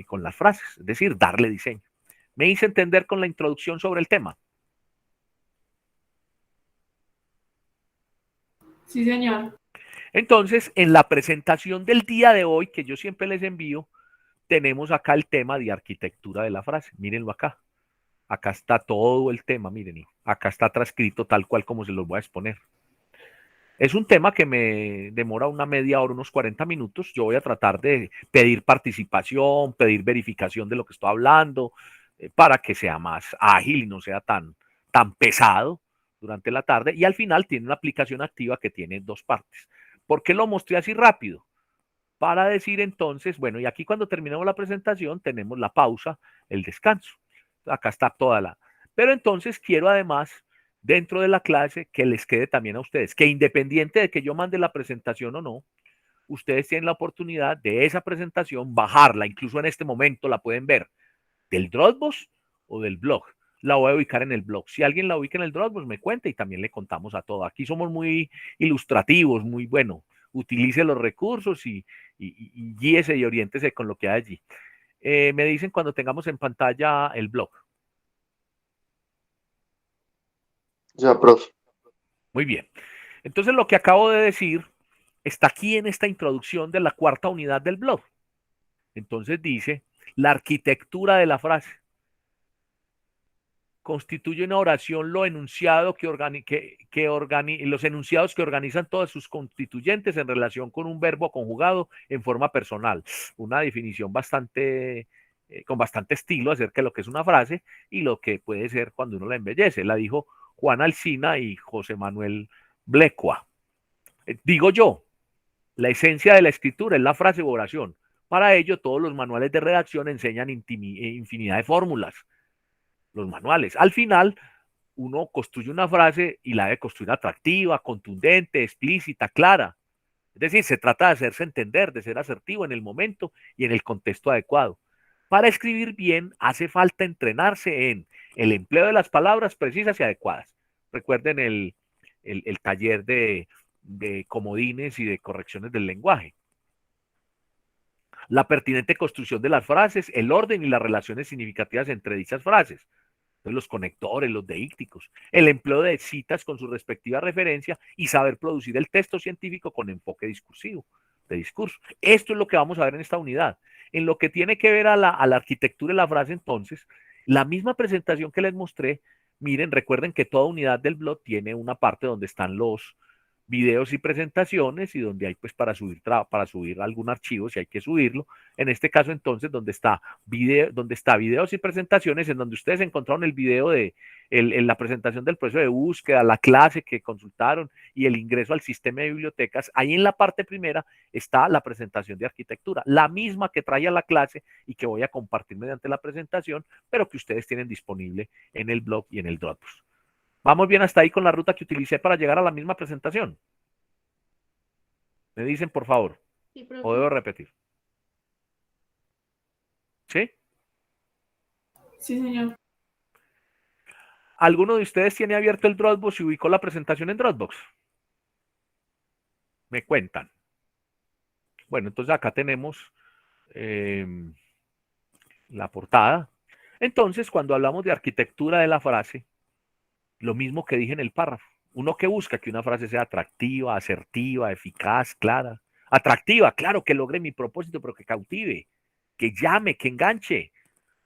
con las frases, es decir, darle diseño. Me hice entender con la introducción sobre el tema. Sí, señor. Entonces, en la presentación del día de hoy, que yo siempre les envío, tenemos acá el tema de arquitectura de la frase. Mírenlo acá. Acá está todo el tema, miren. Acá está transcrito tal cual como se los voy a exponer. Es un tema que me demora una media hora, unos 40 minutos. Yo voy a tratar de pedir participación, pedir verificación de lo que estoy hablando, para que sea más ágil y no sea tan pesado durante la tarde. Y al final tiene una aplicación activa que tiene dos partes. ¿Por qué lo mostré así rápido? Para decir entonces, bueno, y aquí cuando terminamos la presentación tenemos la pausa, el descanso. Acá está toda la... Pero entonces quiero además, dentro de la clase, que les quede también a ustedes, que independiente de que yo mande la presentación o no, ustedes tienen la oportunidad de esa presentación bajarla, incluso en este momento la pueden ver del Dropbox o del blog. La voy a ubicar en el blog. Si alguien la ubica en el Dropbox, me cuenta y también le contamos a todo. Aquí somos muy ilustrativos, muy bueno. Utilice los recursos y guíese y oriéntese con lo que hay allí. Me dicen cuando tengamos en pantalla el blog. Ya, profe. Muy bien. Entonces lo que acabo de decir está aquí en esta introducción de la cuarta unidad del blog. Entonces dice la arquitectura de la frase. Constituye una oración lo enunciado los enunciados que organizan todos sus constituyentes en relación con un verbo conjugado en forma personal. Una definición con bastante estilo acerca de lo que es una frase y lo que puede ser cuando uno la embellece. La dijo Juan Alsina y José Manuel Blecua. Digo yo, la esencia de la escritura es la frase o oración. Para ello, todos los manuales de redacción enseñan infinidad de fórmulas, los manuales. Al final, uno construye una frase y la debe construir atractiva, contundente, explícita, clara. Es decir, se trata de hacerse entender, de ser asertivo en el momento y en el contexto adecuado. Para escribir bien hace falta entrenarse en el empleo de las palabras precisas y adecuadas. Recuerden el taller de comodines y de correcciones del lenguaje. La pertinente construcción de las frases, el orden y las relaciones significativas entre dichas frases. Entonces, los conectores, los deícticos, el empleo de citas con su respectiva referencia y saber producir el texto científico con enfoque discursivo, de discurso. Esto es lo que vamos a ver en esta unidad. En lo que tiene que ver a la arquitectura de la frase, entonces, la misma presentación que les mostré, miren, recuerden que toda unidad del blog tiene una parte donde están los videos y presentaciones y donde hay pues para subir algún archivo si hay que subirlo. En este caso entonces donde está videos y presentaciones, en donde ustedes encontraron el video de la presentación del proceso de búsqueda, la clase que consultaron y el ingreso al sistema de bibliotecas, ahí en la parte primera está la presentación de arquitectura, la misma que traía la clase y que voy a compartir mediante la presentación, pero que ustedes tienen disponible en el blog y en el Dropbox. ¿Vamos bien hasta ahí con la ruta que utilicé para llegar a la misma presentación? Me dicen, por favor. Sí, ¿O debo profe. repetir? ¿Sí? Sí, señor. ¿Alguno de ustedes tiene abierto el Dropbox y ubicó la presentación en Dropbox? Me cuentan. Bueno, entonces acá tenemos la portada. Entonces, cuando hablamos de arquitectura de la frase, lo mismo que dije en el párrafo. Uno que busca que una frase sea atractiva, asertiva, eficaz, clara. Atractiva, claro, que logre mi propósito, pero que cautive, que llame, que enganche.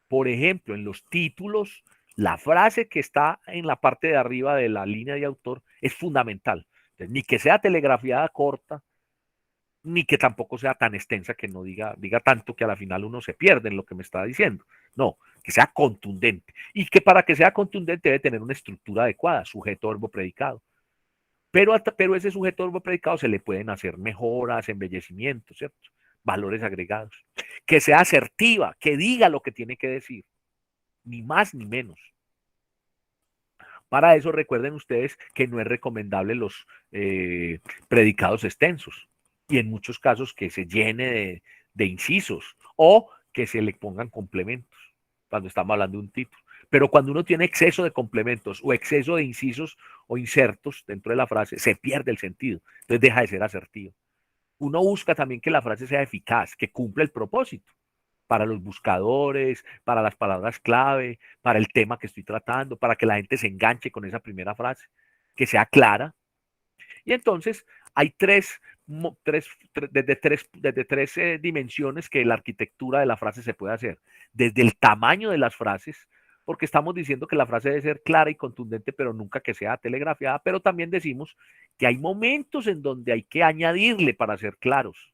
Por ejemplo, en los títulos, la frase que está en la parte de arriba de la línea de autor es fundamental. Entonces, ni que sea telegrafiada corta, ni que tampoco sea tan extensa que no diga tanto que a la final uno se pierde en lo que me está diciendo. No, que sea contundente. Y que para que sea contundente debe tener una estructura adecuada, sujeto, verbo, predicado. Pero ese sujeto, verbo, predicado se le pueden hacer mejoras, embellecimientos, ¿cierto? Valores agregados. Que sea asertiva, que diga lo que tiene que decir. Ni más ni menos. Para eso recuerden ustedes que no es recomendable los predicados extensos y en muchos casos que se llene de incisos o que se le pongan complementos cuando estamos hablando de un título. Pero cuando uno tiene exceso de complementos o exceso de incisos o insertos dentro de la frase, se pierde el sentido. Entonces deja de ser asertivo. Uno busca también que la frase sea eficaz, que cumpla el propósito para los buscadores, para las palabras clave, para el tema que estoy tratando, para que la gente se enganche con esa primera frase, que sea clara. Y entonces hay desde tres dimensiones que la arquitectura de la frase se puede hacer. Desde el tamaño de las frases, porque estamos diciendo que la frase debe ser clara y contundente, pero nunca que sea telegrafiada, pero también decimos que hay momentos en donde hay que añadirle para ser claros,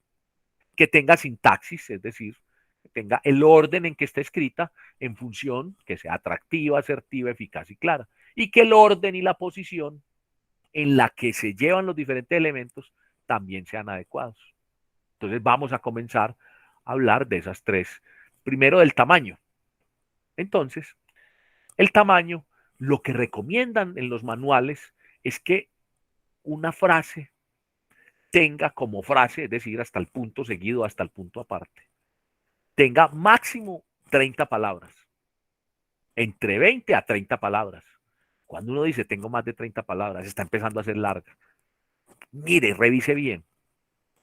que tenga sintaxis, es decir, que tenga el orden en que está escrita en función que sea atractiva, asertiva, eficaz y clara, y que el orden y la posición en la que se llevan los diferentes elementos también sean adecuados. Entonces vamos a comenzar a hablar de esas tres. Primero del tamaño. Entonces, el tamaño, lo que recomiendan en los manuales es que una frase tenga como frase, es decir, hasta el punto seguido, hasta el punto aparte, tenga máximo 30 palabras, entre 20 a 30 palabras. Cuando uno dice tengo más de 30 palabras, está empezando a ser larga. Mire, revise bien.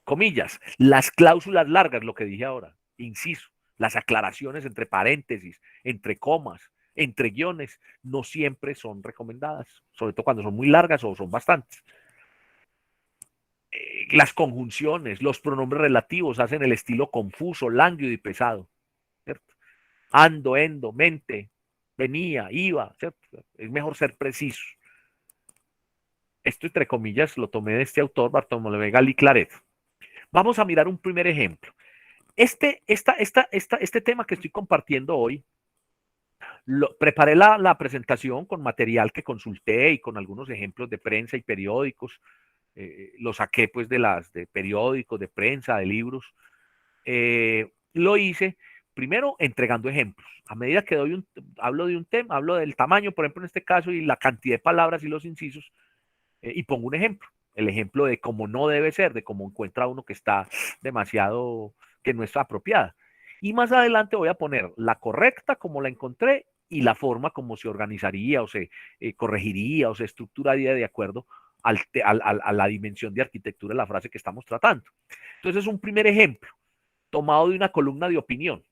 Comillas, las cláusulas largas, lo que dije ahora, inciso, las aclaraciones entre paréntesis, entre comas, entre guiones, no siempre son recomendadas, sobre todo cuando son muy largas o son bastantes. Las conjunciones, los pronombres relativos hacen el estilo confuso, lánguido y pesado, ¿cierto? Ando, endo, mente, venía, iba, ¿cierto? Es mejor ser preciso. Esto, entre comillas, lo tomé de este autor, Bartolomé Gali Claret. Vamos a mirar un primer ejemplo. Este tema que estoy compartiendo hoy, preparé la presentación con material que consulté y con algunos ejemplos de prensa y periódicos. Lo saqué pues de periódicos, de prensa, de libros. Lo hice primero entregando ejemplos. A medida que hablo de un hablo del tamaño, por ejemplo, en este caso, y la cantidad de palabras y los incisos, y pongo un ejemplo. el ejemplo de cómo no debe ser, de cómo encuentra uno que está demasiado, que no está apropiada. Y más adelante voy a poner la correcta como la encontré y la forma como se organizaría o se corregiría o se estructuraría de acuerdo a la dimensión de arquitectura de la frase que estamos tratando. Entonces es un primer ejemplo tomado de una columna de opinión.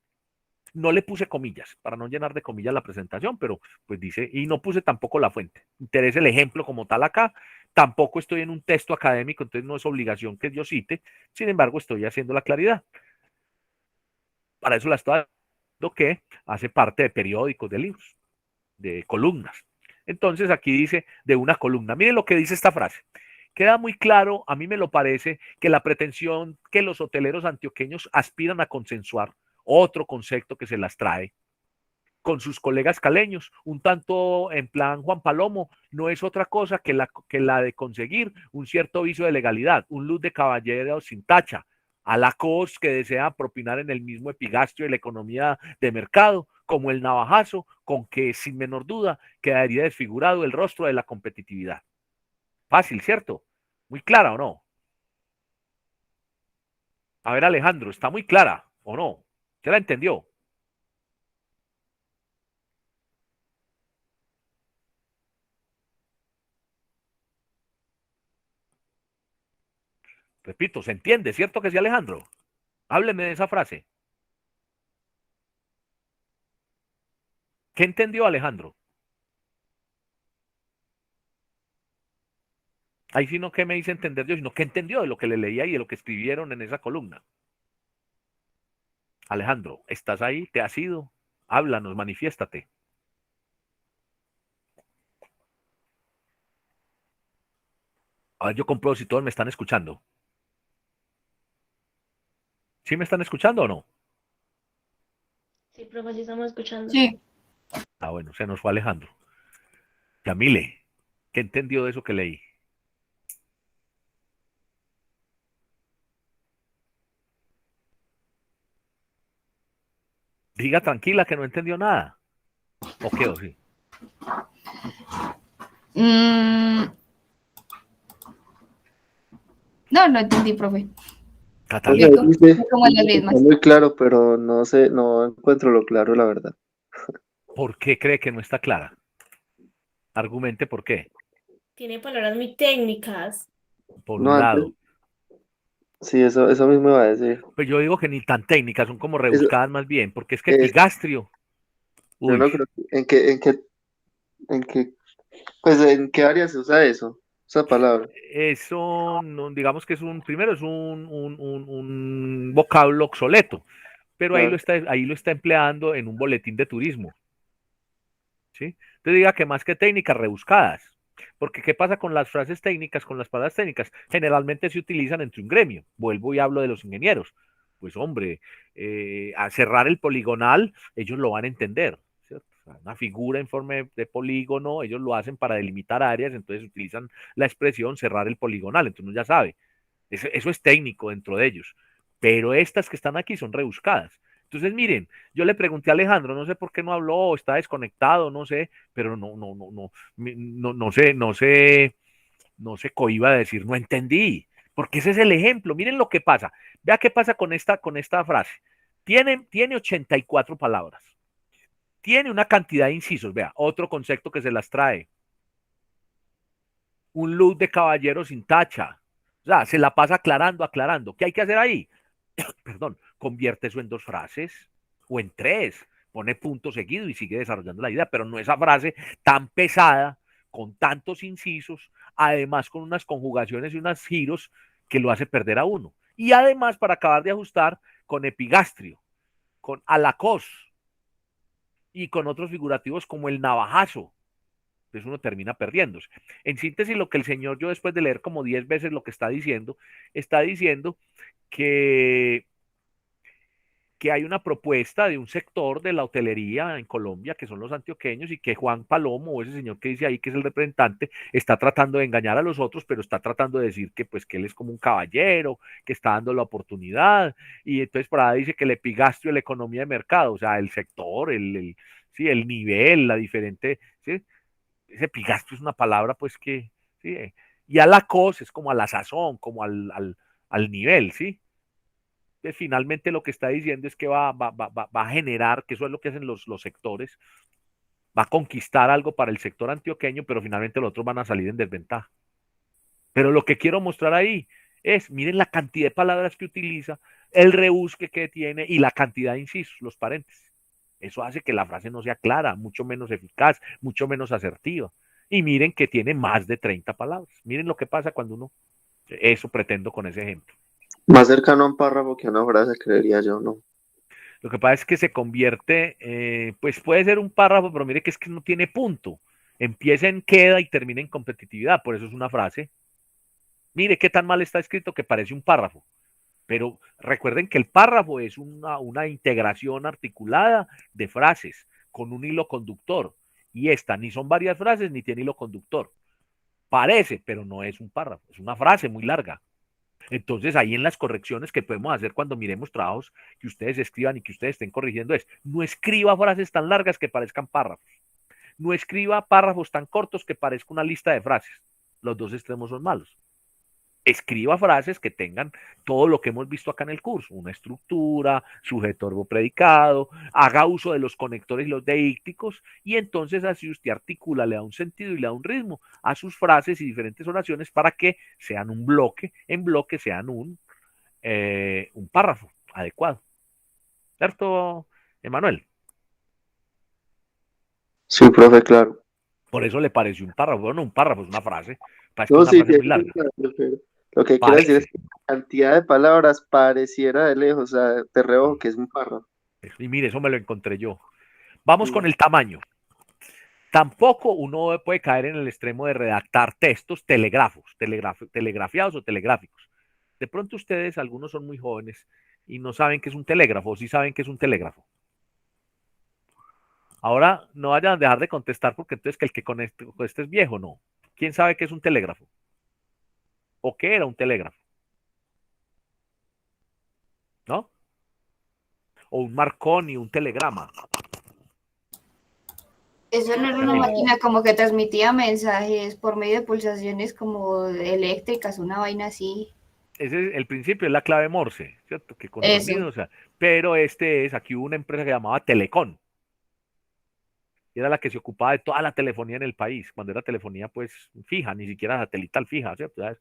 No le puse comillas para no llenar de comillas la presentación, pero pues dice, y no puse tampoco la fuente. Interesa el ejemplo como tal acá. Tampoco estoy en un texto académico, entonces no es obligación que yo cite. Sin embargo, estoy haciendo la claridad. Para eso la estoy dando, que hace parte de periódicos, de libros, de columnas. Entonces aquí dice de una columna. Miren lo que dice esta frase. Queda muy claro, a mí me lo parece, que la pretensión que los hoteleros antioqueños aspiran a consensuar, otro concepto que se las trae, con sus colegas caleños, un tanto en plan Juan Palomo, no es otra cosa que la de conseguir un cierto vicio de legalidad, un luz de caballero sin tacha, a la cos que desea propinar en el mismo epigastrio de la economía de mercado, como el navajazo, con que sin menor duda quedaría desfigurado el rostro de la competitividad. Fácil, ¿cierto? Muy clara o no. A ver, Alejandro, ¿está muy clara o no? ¿Se la entendió? Repito, ¿se entiende? ¿Cierto que sí, Alejandro? Hábleme de esa frase. ¿Qué entendió Alejandro? Ahí sí no que me hice entender yo, sino que entendió de lo que le leía y de lo que escribieron en esa columna. Alejandro, ¿estás ahí? ¿Te has ido? Háblanos, manifiéstate. A ver, yo compruebo si todos me están escuchando. ¿Sí me están escuchando o no? Sí, profe, sí estamos escuchando. Sí. Ah, bueno, se nos fue Alejandro. Yamile, ¿qué entendió de eso que leí? Diga tranquila que no entendió nada. ¿O qué? ¿O sí? No, no entendí, profe. Catalina, Dice, Como en las está mismas. muy claro, pero no sé, no encuentro lo claro, la verdad. ¿por qué cree que no está clara? Argumente por qué. Tiene palabras muy técnicas. Por No, un antes, lado. sí, eso mismo iba a decir. Pues yo digo que ni tan técnicas, son como Eso, rebuscadas más bien, porque es que es, epigastrio. yo Uy, no creo en qué, pues en qué área se usa eso, esa palabra. eso, no, digamos que es primero es un vocablo obsoleto, pero Claro. ahí lo está empleando en un boletín de turismo, ¿sí? Te diga que más que técnicas, rebuscadas. Porque ¿qué pasa con las frases técnicas, con las palabras técnicas? Generalmente se utilizan entre un gremio. Vuelvo y hablo de los ingenieros. Pues hombre, a cerrar el poligonal, ellos lo van a entender, ¿cierto? O sea, una figura en forma de polígono, ellos lo hacen para delimitar áreas, entonces utilizan la expresión cerrar el poligonal, entonces uno ya sabe. Eso es técnico dentro de ellos. Pero estas que están aquí son rebuscadas. Entonces, miren, yo le pregunté a Alejandro, no sé por qué no habló, está desconectado, no sé, pero no se cohiba de decir, no entendí, porque ese es el ejemplo. Miren lo que pasa. Vea qué pasa con esta frase. Tiene 84 palabras. Tiene una cantidad de incisos. Vea, otro concepto que se las trae. Un look de caballero sin tacha. O sea, se la pasa aclarando, aclarando. ¿Qué hay que hacer ahí? Perdón, convierte eso en dos frases o en tres. Pone punto seguido y sigue desarrollando la idea, pero no esa frase tan pesada, con tantos incisos, además con unas conjugaciones y unos giros que lo hace perder a uno. Y además, para acabar de ajustar, con epigastrio, con alacos y con otros figurativos como el navajazo. Entonces uno termina perdiéndose. En síntesis, lo que el señor, yo después de leer como 10 veces lo que está diciendo que hay una propuesta de un sector de la hotelería en Colombia, que son los antioqueños, y que Juan Palomo, o ese señor que dice ahí que es el representante, está tratando de engañar a los otros, pero está tratando de decir que pues que él es como un caballero, que está dando la oportunidad, y entonces por ahí dice que el epigastrio de la economía de mercado, o sea, el sector, sí, el nivel, la diferente, ¿sí? Ese epigastrio es una palabra pues que, sí, Y a la cosa es como a la sazón, como al nivel, ¿sí? Entonces, finalmente lo que está diciendo es que va a generar, que eso es lo que hacen los sectores, va a conquistar algo para el sector antioqueño, pero finalmente los otros van a salir en desventaja. Pero lo que quiero mostrar ahí es, miren la cantidad de palabras que utiliza, el rebusque que tiene y la cantidad de incisos, los paréntesis. Eso hace que la frase no sea clara, mucho menos eficaz, mucho menos asertiva. Y miren que tiene más de 30 palabras. Miren lo que pasa cuando uno... Eso pretendo con ese ejemplo. Más cercano a un párrafo que a una frase, creería yo, ¿no? Lo que pasa es que se convierte, pues puede ser un párrafo, pero mire que es que no tiene punto. Empieza en queda y termina en competitividad, por eso es una frase. Mire qué tan mal está escrito que parece un párrafo. Pero recuerden que el párrafo es una integración articulada de frases con un hilo conductor. Y esta ni son varias frases ni tiene hilo conductor. Parece, pero no es un párrafo, es una frase muy larga. Entonces, ahí en las correcciones que podemos hacer cuando miremos trabajos que ustedes escriban y que ustedes estén corrigiendo es, no escriba frases tan largas que parezcan párrafos. No escriba párrafos tan cortos que parezca una lista de frases. Los dos extremos son malos. Escriba frases que tengan todo lo que hemos visto acá en el curso, una estructura, sujeto, verbo, predicado, haga uso de los conectores y los deícticos, y entonces así usted articula, le da un sentido y le da un ritmo a sus frases y diferentes oraciones para que sean un bloque, en bloque sean un párrafo adecuado. ¿Cierto, Emanuel? Sí, profe, claro. Por eso le pareció un párrafo. Bueno, un párrafo es una frase, parece que No, es una sí, frase muy larga. lo que quiero decir es Parece. que la cantidad de palabras pareciera de lejos, o sea, de reojo que es un párrafo. Y mire, eso me lo encontré yo. Vamos con Mm. el tamaño. Tampoco uno puede caer en el extremo de redactar textos telegrafiados o telegráficos. De pronto ustedes, algunos son muy jóvenes y no saben qué es un telégrafo, o sí saben qué es un telégrafo. Ahora no vayan a dejar de contestar porque entonces que el que con este es viejo, no. ¿Quién sabe qué es un telégrafo? ¿O qué era un telégrafo? ¿No? O un Marconi, un telegrama. Eso no era una Bueno, máquina como que transmitía mensajes por medio de pulsaciones como eléctricas, una vaina así. ese es el principio, es la clave Morse, ¿cierto? Que con sonido, Eso. o sea, pero aquí hubo una empresa que llamaba Telecom, y era la que se ocupaba de toda la telefonía en el país, cuando era telefonía pues fija, ni siquiera satelital fija, ¿cierto? ¿Sabes?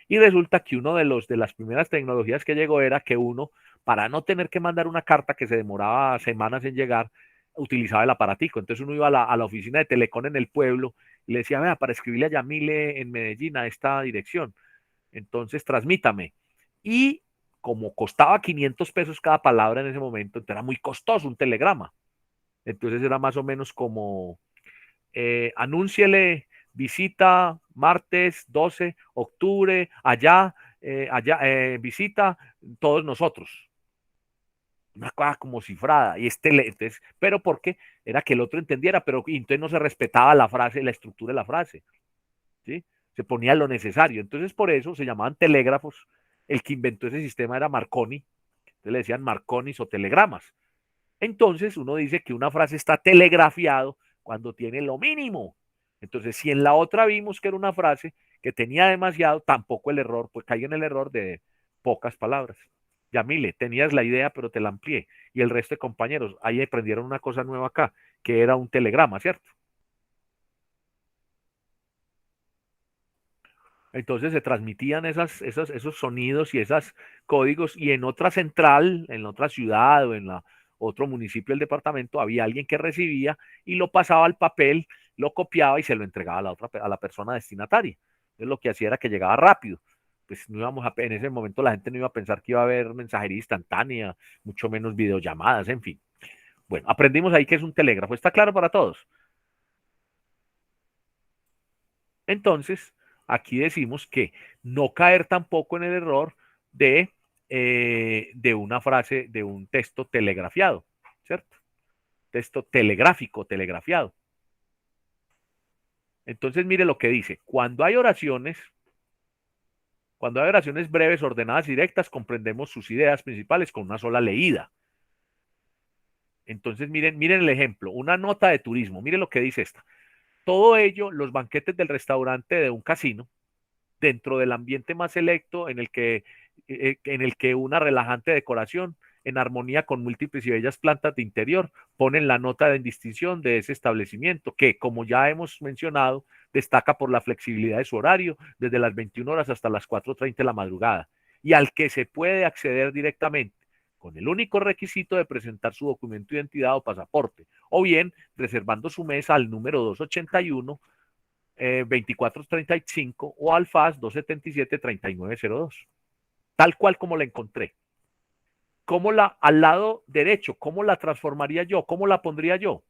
Y resulta que uno de las primeras tecnologías que llegó era que uno, para no tener que mandar una carta que se demoraba semanas en llegar, utilizaba el aparatico. Entonces uno iba a la oficina de Telecom en el pueblo y le decía, vea, para escribirle a Yamile en Medellín a esta dirección, entonces transmítame. Y como costaba 500 pesos cada palabra en ese momento, entonces era muy costoso un telegrama. Entonces era más o menos como, anúnciele visita martes 12 octubre, visita todos nosotros. Una cosa como cifrada. Y entonces, pero porque era que el otro entendiera, pero entonces no se respetaba la frase, la estructura de la frase. ¿Sí? Se ponía lo necesario. Entonces, por eso se llamaban telégrafos. El que inventó ese sistema era Marconi. Entonces le decían Marconis o telegramas. Entonces, uno dice que una frase está telegrafiado cuando tiene lo mínimo. Entonces, si en la otra vimos que era una frase que tenía demasiado, tampoco el error, pues cae en el error de pocas palabras. Yamile, tenías la idea, pero te la amplié. Y el resto de compañeros, ahí aprendieron una cosa nueva acá, que era un telegrama, ¿cierto? Entonces se transmitían esos sonidos y esos códigos y en otra central, en otra ciudad o en otro municipio del departamento había alguien que recibía y lo pasaba al papel, lo copiaba y se lo entregaba a la persona destinataria. Entonces lo que hacía era que llegaba rápido. Pues no íbamos en ese momento la gente no iba a pensar que iba a haber mensajería instantánea, mucho menos videollamadas, en fin. Bueno, aprendimos ahí que es un telégrafo. ¿Está claro para todos? Entonces, aquí decimos que no caer tampoco en el error de una frase, de un texto telegrafiado, ¿cierto? Texto telegráfico, telegrafiado. Entonces, mire lo que dice. Cuando hay oraciones breves, ordenadas y directas, comprendemos sus ideas principales con una sola leída. Entonces, miren el ejemplo. Una nota de turismo. Mire lo que dice esta. Todo ello, los banquetes del restaurante de un casino, dentro del ambiente más selecto en el que una relajante decoración en armonía con múltiples y bellas plantas de interior ponen la nota de distinción de ese establecimiento que, como ya hemos mencionado, destaca por la flexibilidad de su horario desde las 21 horas hasta las 4:30 de la madrugada y al que se puede acceder directamente con el único requisito de presentar su documento de identidad o pasaporte, o bien reservando su mesa al número 281 2435 o al FAS 277-3902, tal cual como la encontré. ¿Cómo al lado derecho, cómo la transformaría yo? ¿Cómo la pondría yo?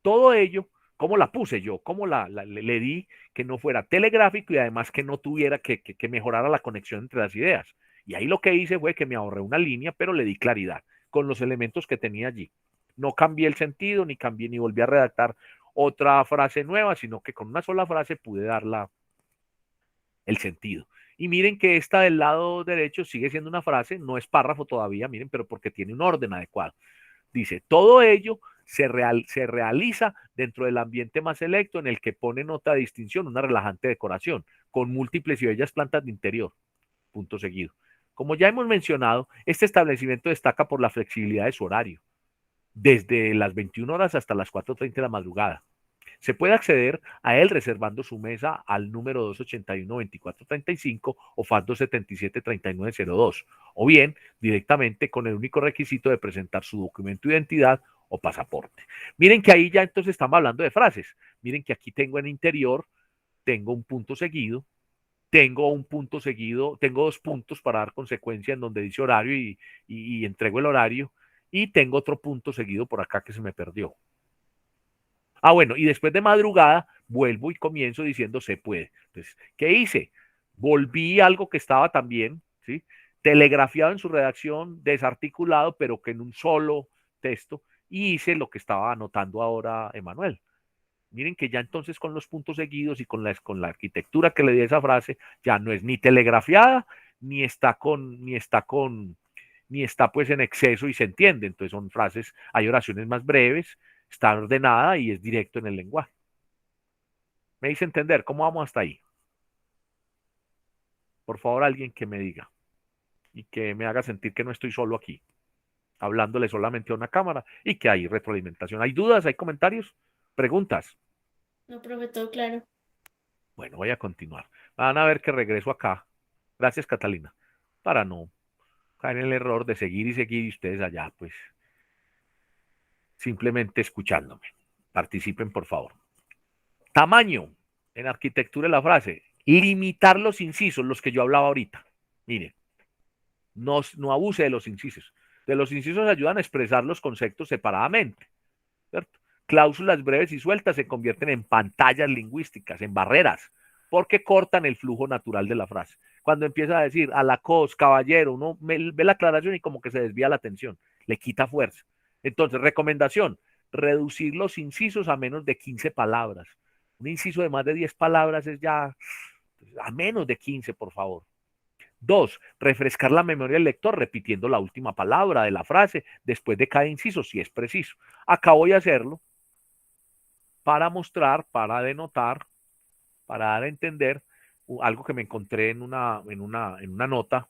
Todo ello, ¿cómo la puse yo? ¿Cómo le di que no fuera telegráfico y además que no tuviera que mejorara la conexión entre las ideas? Y ahí lo que hice fue que me ahorré una línea, pero le di claridad con los elementos que tenía allí. No cambié el sentido, ni cambié, ni volví a redactar otra frase nueva, sino que con una sola frase pude darla el sentido. Y miren que esta del lado derecho sigue siendo una frase, no es párrafo todavía, miren, pero porque tiene un orden adecuado. Dice, todo ello se realiza dentro del ambiente más selecto en el que pone nota de distinción una relajante decoración, con múltiples y bellas plantas de interior. Punto seguido. Como ya hemos mencionado, este establecimiento destaca por la flexibilidad de su horario, desde las 21 horas hasta las 4:30 de la madrugada. Se puede acceder a él reservando su mesa al número 281-2435 o FAS 277-3902, o bien directamente con el único requisito de presentar su documento de identidad o pasaporte. Miren que ahí ya entonces estamos hablando de frases. Miren que aquí tengo en interior, tengo un punto seguido, tengo dos puntos para dar consecuencia en donde dice horario y entrego el horario, y tengo otro punto seguido por acá que se me perdió. Ah, bueno, y después de madrugada vuelvo y comienzo diciendo se puede. Entonces, ¿qué hice? Volví algo que estaba también, ¿sí? Telegrafiado en su redacción, desarticulado, pero que en un solo texto, y hice lo que estaba anotando ahora Emanuel. Miren que ya entonces con los puntos seguidos y con la arquitectura que le di a esa frase, ya no es ni telegrafiada, ni está pues en exceso y se entiende. Entonces son frases, hay oraciones más breves, está ordenada y es directo en el lenguaje. ¿Me hice entender? ¿Cómo vamos hasta ahí? Por favor, alguien que me diga y que me haga sentir que no estoy solo aquí, hablándole solamente a una cámara y que hay retroalimentación. ¿Hay dudas? ¿Hay comentarios? ¿Preguntas? No, profe, todo claro. Bueno, voy a continuar. Van a ver que regreso acá. Gracias, Catalina. Para no caer en el error de seguir y ustedes allá, pues simplemente escuchándome. Participen, por favor. Tamaño en arquitectura de la frase. Limitar los incisos, los que yo hablaba ahorita. Miren, no abuse de los incisos. De los incisos ayudan a expresar los conceptos separadamente, ¿cierto? Cláusulas breves y sueltas se convierten en pantallas lingüísticas, en barreras, porque cortan el flujo natural de la frase. Cuando empieza a decir a la cos, caballero, uno ve la aclaración y como que se desvía la atención, le quita fuerza. Entonces, recomendación, reducir los incisos a menos de 15 palabras. Un inciso de más de 10 palabras es ya a menos de 15, por favor. 2. Refrescar la memoria del lector repitiendo la última palabra de la frase después de cada inciso, si es preciso. Acá voy a hacerlo para mostrar, para denotar, para dar a entender algo que me encontré en una nota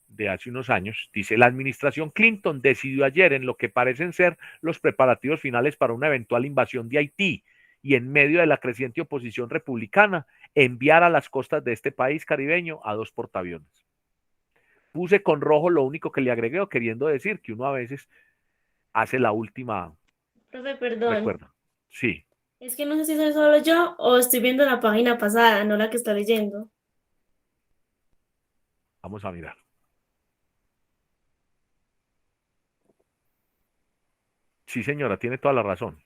de hace unos años. Dice, la administración Clinton decidió ayer en lo que parecen ser los preparativos finales para una eventual invasión de Haití y en medio de la creciente oposición republicana, enviar a las costas de este país caribeño a 2 portaaviones. Puse con rojo lo único que le agregué, queriendo decir que uno a veces hace la última. Profe, perdón. Recuerda. Sí. Es que no sé si soy solo yo o estoy viendo la página pasada, no la que está leyendo. Vamos a mirar. Sí, señora, tiene toda la razón.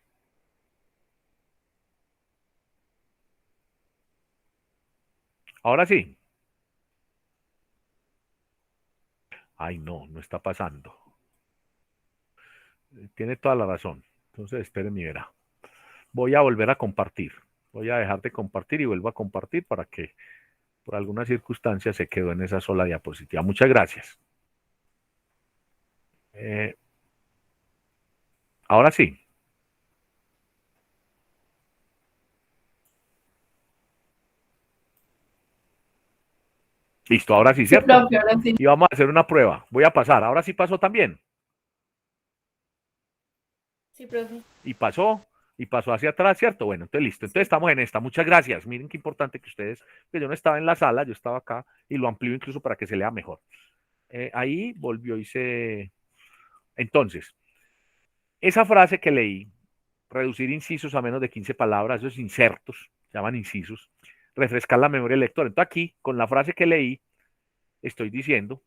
Ahora sí. Ay, no está pasando. Tiene toda la razón. Entonces, esperen y verá. Voy a volver a compartir. Voy a dejar de compartir y vuelvo a compartir para que por alguna circunstancia se quedó en esa sola diapositiva. Muchas gracias. Ahora sí. Listo, ahora sí, Sí, ¿cierto? profe, ahora sí. Y vamos a hacer una prueba. Voy a pasar. Ahora sí pasó también. Sí, profe. Y pasó hacia atrás, ¿cierto? Bueno, entonces listo. Entonces estamos en esta. Muchas gracias. Miren qué importante que ustedes, que yo no estaba en la sala, yo estaba acá y lo amplío incluso para que se lea mejor. Ahí volvió y se... Entonces, esa frase que leí, reducir incisos a menos de 15 palabras, esos insertos, se llaman incisos, refrescar la memoria del lector. Entonces aquí, con la frase que leí, estoy diciendo,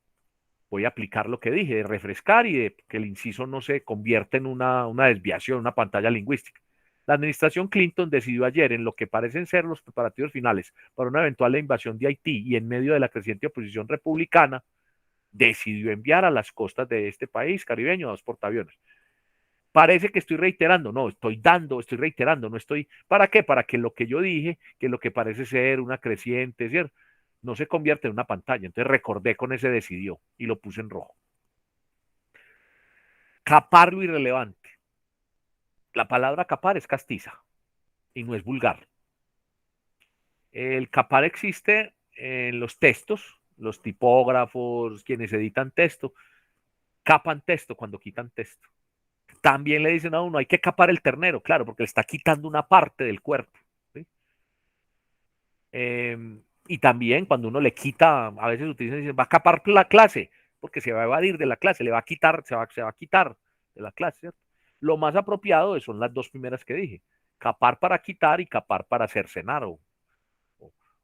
voy a aplicar lo que dije, de refrescar y de que el inciso no se convierta en una desviación, una pantalla lingüística. La administración Clinton decidió ayer, en lo que parecen ser los preparativos finales para una eventual invasión de Haití y en medio de la creciente oposición republicana, decidió enviar a las costas de este país caribeño a 2 portaaviones. Parece que estoy reiterando, no, estoy reiterando, no estoy, ¿para qué? Para que lo que yo dije, que lo que parece ser una creciente, ¿cierto? No se convierta en una pantalla. Entonces recordé con ese decidió y lo puse en rojo. Capar lo irrelevante. La palabra capar es castiza y no es vulgar. El capar existe en los textos, los tipógrafos, quienes editan texto, capan texto cuando quitan texto. También le dicen a uno, hay que capar el ternero, claro, porque le está quitando una parte del cuerpo. ¿Sí? Y también cuando uno le quita, a veces utilizan y dicen, va a capar la clase, porque se va a evadir de la clase, le va a quitar, se va a quitar de la clase, ¿cierto? Lo más apropiado son las 2 primeras que dije, capar para quitar y capar para cercenar o,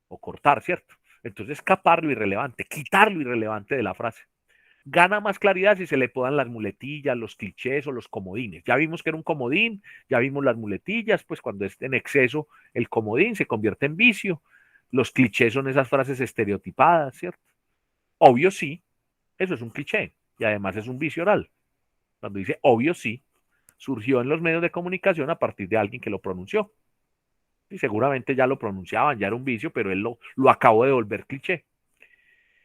o cortar, ¿cierto? Entonces capar lo irrelevante, quitar lo irrelevante de la frase. Gana más claridad si se le podan las muletillas, los clichés o los comodines. Ya vimos que era un comodín, ya vimos las muletillas, pues cuando es en exceso el comodín se convierte en vicio. Los clichés son esas frases estereotipadas, ¿cierto? Obvio sí, eso es un cliché y además es un vicio oral. Cuando dice obvio sí, surgió en los medios de comunicación a partir de alguien que lo pronunció. Y seguramente ya lo pronunciaban, ya era un vicio, pero él lo acabó de volver cliché.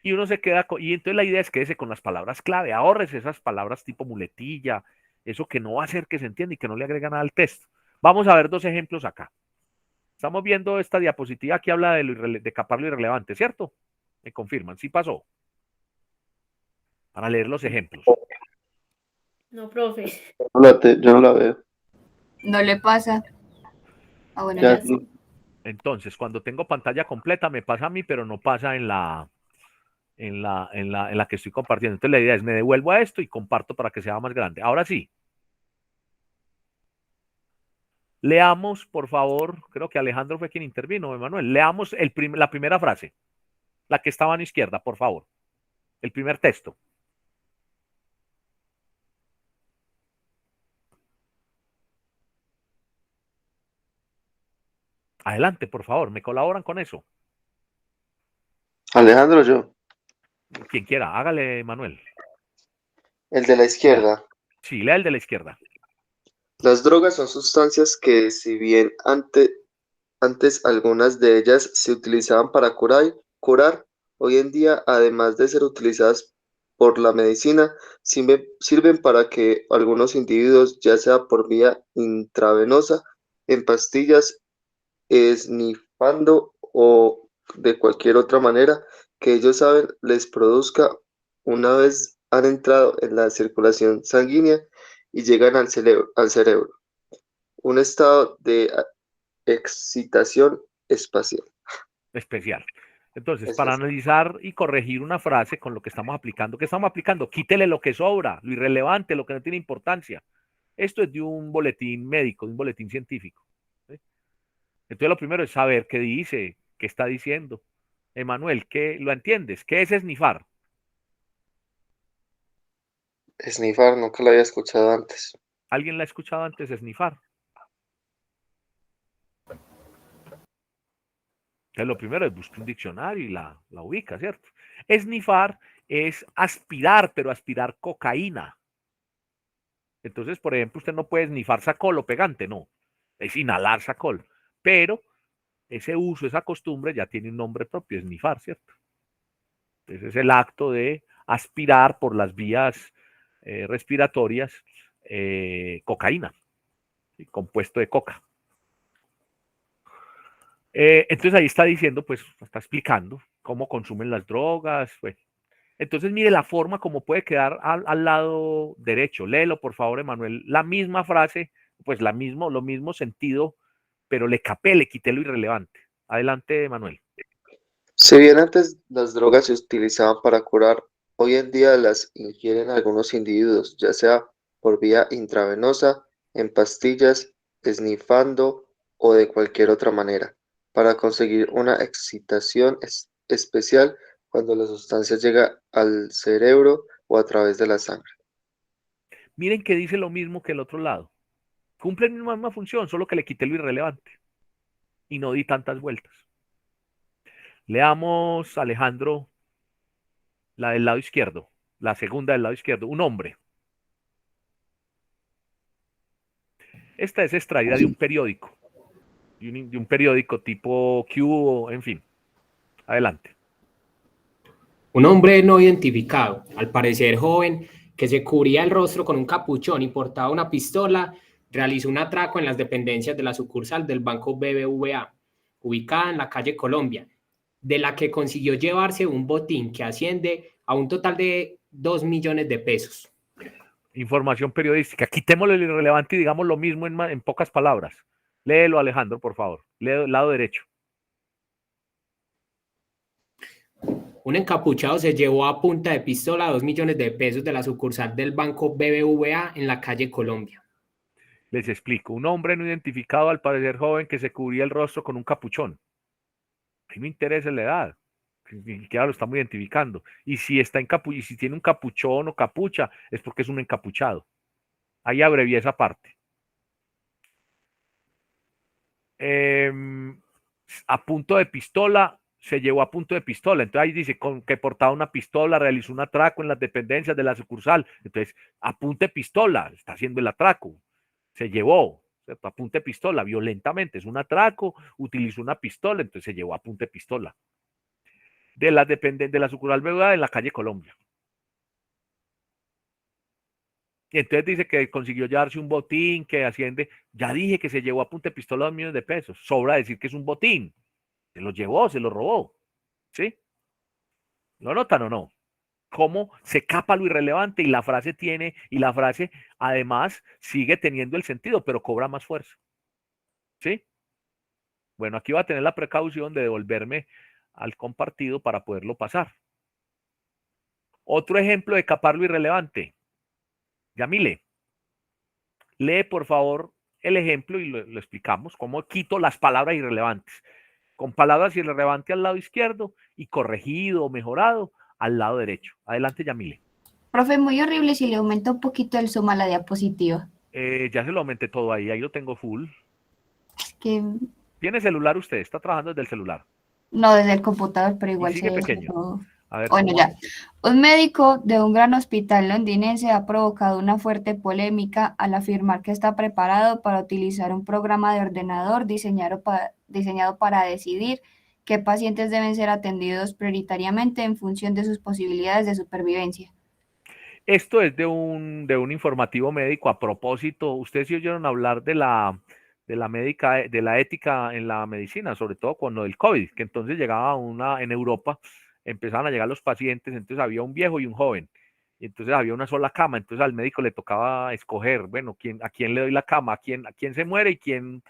Y uno se queda con, y entonces la idea es quédese con las palabras clave, ahorres esas palabras tipo muletilla, eso que no va a hacer que se entienda y que no le agrega nada al texto. Vamos a ver 2 ejemplos acá. Estamos viendo esta diapositiva que habla de capar lo irrelevante, ¿cierto? Me confirman, sí pasó. Para leer los ejemplos. No, profe. Yo no la veo. No le pasa. Ah, bueno, Ya, ya. Ya sí. Entonces, cuando tengo pantalla completa, me pasa a mí, pero no pasa en la que estoy compartiendo. Entonces, la idea es, me devuelvo a esto y comparto para que sea más grande. Ahora sí. Leamos, por favor, creo que Alejandro fue quien intervino, Emanuel. Leamos la primera frase, la que estaba a la izquierda, por favor. El primer texto. Adelante, por favor, me colaboran con eso. Alejandro, yo. Quien quiera, hágale, Manuel. El de la Lea. izquierda. Sí, lea el de la izquierda. Las drogas son sustancias que, si bien antes algunas de ellas se utilizaban para curar, hoy en día, además de ser utilizadas por la medicina, sirven para que algunos individuos, ya sea por vía intravenosa, en pastillas, esnifando o de cualquier otra manera que ellos saben les produzca una vez han entrado en la circulación sanguínea y llegan al cerebro, un estado de excitación espacial. Especial. Entonces, para Espacial. analizar y corregir una frase con lo que estamos aplicando, ¿qué estamos aplicando? Quítele lo que sobra, lo irrelevante, lo que no tiene importancia. Esto es de un boletín médico, de un boletín científico. ¿Sí? Entonces, lo primero es saber qué dice, qué está diciendo. Emanuel, ¿qué lo entiendes? ¿Qué es esnifar? Snifar, nunca lo había escuchado antes. ¿Alguien la ha escuchado antes esnifar? Entonces, lo primero es buscar un diccionario y la ubica, ¿cierto? Esnifar es aspirar, pero aspirar cocaína. Entonces, por ejemplo, usted no puede esnifar sacol o pegante, no. Es inhalar sacol. Pero ese uso, esa costumbre ya tiene un nombre propio, esnifar, ¿cierto? Entonces es el acto de aspirar por las vías respiratorias cocaína, ¿sí? Compuesto de coca. Entonces ahí está diciendo, pues está explicando cómo consumen las drogas. Bueno. Entonces, mire la forma como puede quedar al lado derecho. Léelo, por favor, Emanuel. La misma frase, pues lo mismo sentido, pero le capé, le quité lo irrelevante. Adelante, Emanuel. Si bien antes las drogas se utilizaban para curar, hoy en día las ingieren algunos individuos, ya sea por vía intravenosa, en pastillas, esnifando o de cualquier otra manera, para conseguir una excitación especial cuando la sustancia llega al cerebro o a través de la sangre. Miren que dice lo mismo que el otro lado. Cumple la misma función, solo que le quité lo irrelevante y no di tantas vueltas. Leamos, Alejandro, la del lado izquierdo, la segunda del lado izquierdo. Un hombre. Esta es extraída de un periódico, de un periódico tipo Q, en fin. Adelante. Un hombre no identificado, al parecer joven, que se cubría el rostro con un capuchón y portaba una pistola, realizó un atraco en las dependencias de la sucursal del Banco BBVA, ubicada en la calle Colombia, de la que consiguió llevarse un botín que asciende a un total de 2 millones de pesos. Información periodística. Quitémosle lo irrelevante y digamos lo mismo en pocas palabras. Léelo, Alejandro, por favor. Lee el lado derecho. Un encapuchado se llevó a punta de pistola 2 millones de pesos de la sucursal del Banco BBVA en la calle Colombia. Les explico. Un hombre no identificado, al parecer joven, que se cubría el rostro con un capuchón. A mí me interesa la edad. Ni siquiera lo estamos identificando. Y si está y si tiene un capuchón o capucha, es porque es un encapuchado. Ahí abrevié esa parte. A punto de pistola, se llevó a punto de pistola. Entonces ahí dice que portaba una pistola, realizó un atraco en las dependencias de la sucursal. Entonces, a punto de pistola, está haciendo el atraco. Se llevó, ¿cierto? A punto de pistola, violentamente. Es un atraco, utilizó una pistola, entonces se llevó a punto de pistola. De la sucursal BBVA en la calle Colombia. Y entonces dice que consiguió llevarse un botín que asciende. Ya dije que se llevó a punta de pistola 2 millones de pesos. Sobra decir que es un botín. Se lo llevó, se lo robó. ¿Sí? ¿Lo notan o no? Cómo se capa lo irrelevante y la frase además sigue teniendo el sentido, pero cobra más fuerza. ¿Sí? Bueno, aquí va a tener la precaución de devolverme al compartido para poderlo pasar. Otro ejemplo de capar lo irrelevante. Yamile, lee por favor el ejemplo y lo explicamos, cómo quito las palabras irrelevantes. Con palabras irrelevantes al lado izquierdo y corregido o mejorado al lado derecho. Adelante, Yamile. Profe, muy horrible si le aumenta un poquito el zoom a la diapositiva. Ya se lo aumenté todo ahí lo tengo full. Que ¿Tiene celular usted? ¿Está trabajando desde el celular? no desde el computador, pero igual Y sigue se ve pequeño. todo. A ver, Bueno, ya. Un médico de un gran hospital londinense ha provocado una fuerte polémica al afirmar que está preparado para utilizar un programa de ordenador diseñado para decidir qué pacientes deben ser atendidos prioritariamente en función de sus posibilidades de supervivencia. Esto es de un informativo médico. A propósito, ustedes sí oyeron hablar de la ética en la medicina, sobre todo con lo del COVID, que entonces llegaba en Europa, empezaban a llegar los pacientes, entonces había un viejo y un joven, y entonces había una sola cama, entonces al médico le tocaba escoger, bueno, a quién le doy la cama, a quién se muere y quién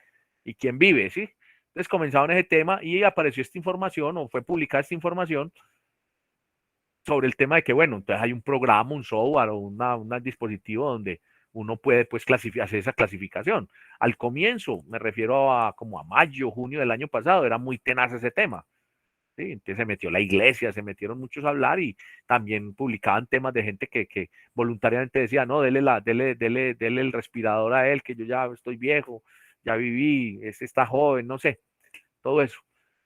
vive, ¿sí? Entonces comenzaron ese tema y apareció esta información, o fue publicada esta información, sobre el tema de que, bueno, entonces hay un programa, un software o un dispositivo donde uno puede pues hacer esa clasificación. Al comienzo, me refiero como a mayo, junio del año pasado, era muy tenaz ese tema. ¿Sí? Entonces se metió la iglesia, se metieron muchos a hablar y también publicaban temas de gente que voluntariamente decía, no, dele el respirador a él, que yo ya estoy viejo, ya viví, está joven, no sé, todo eso.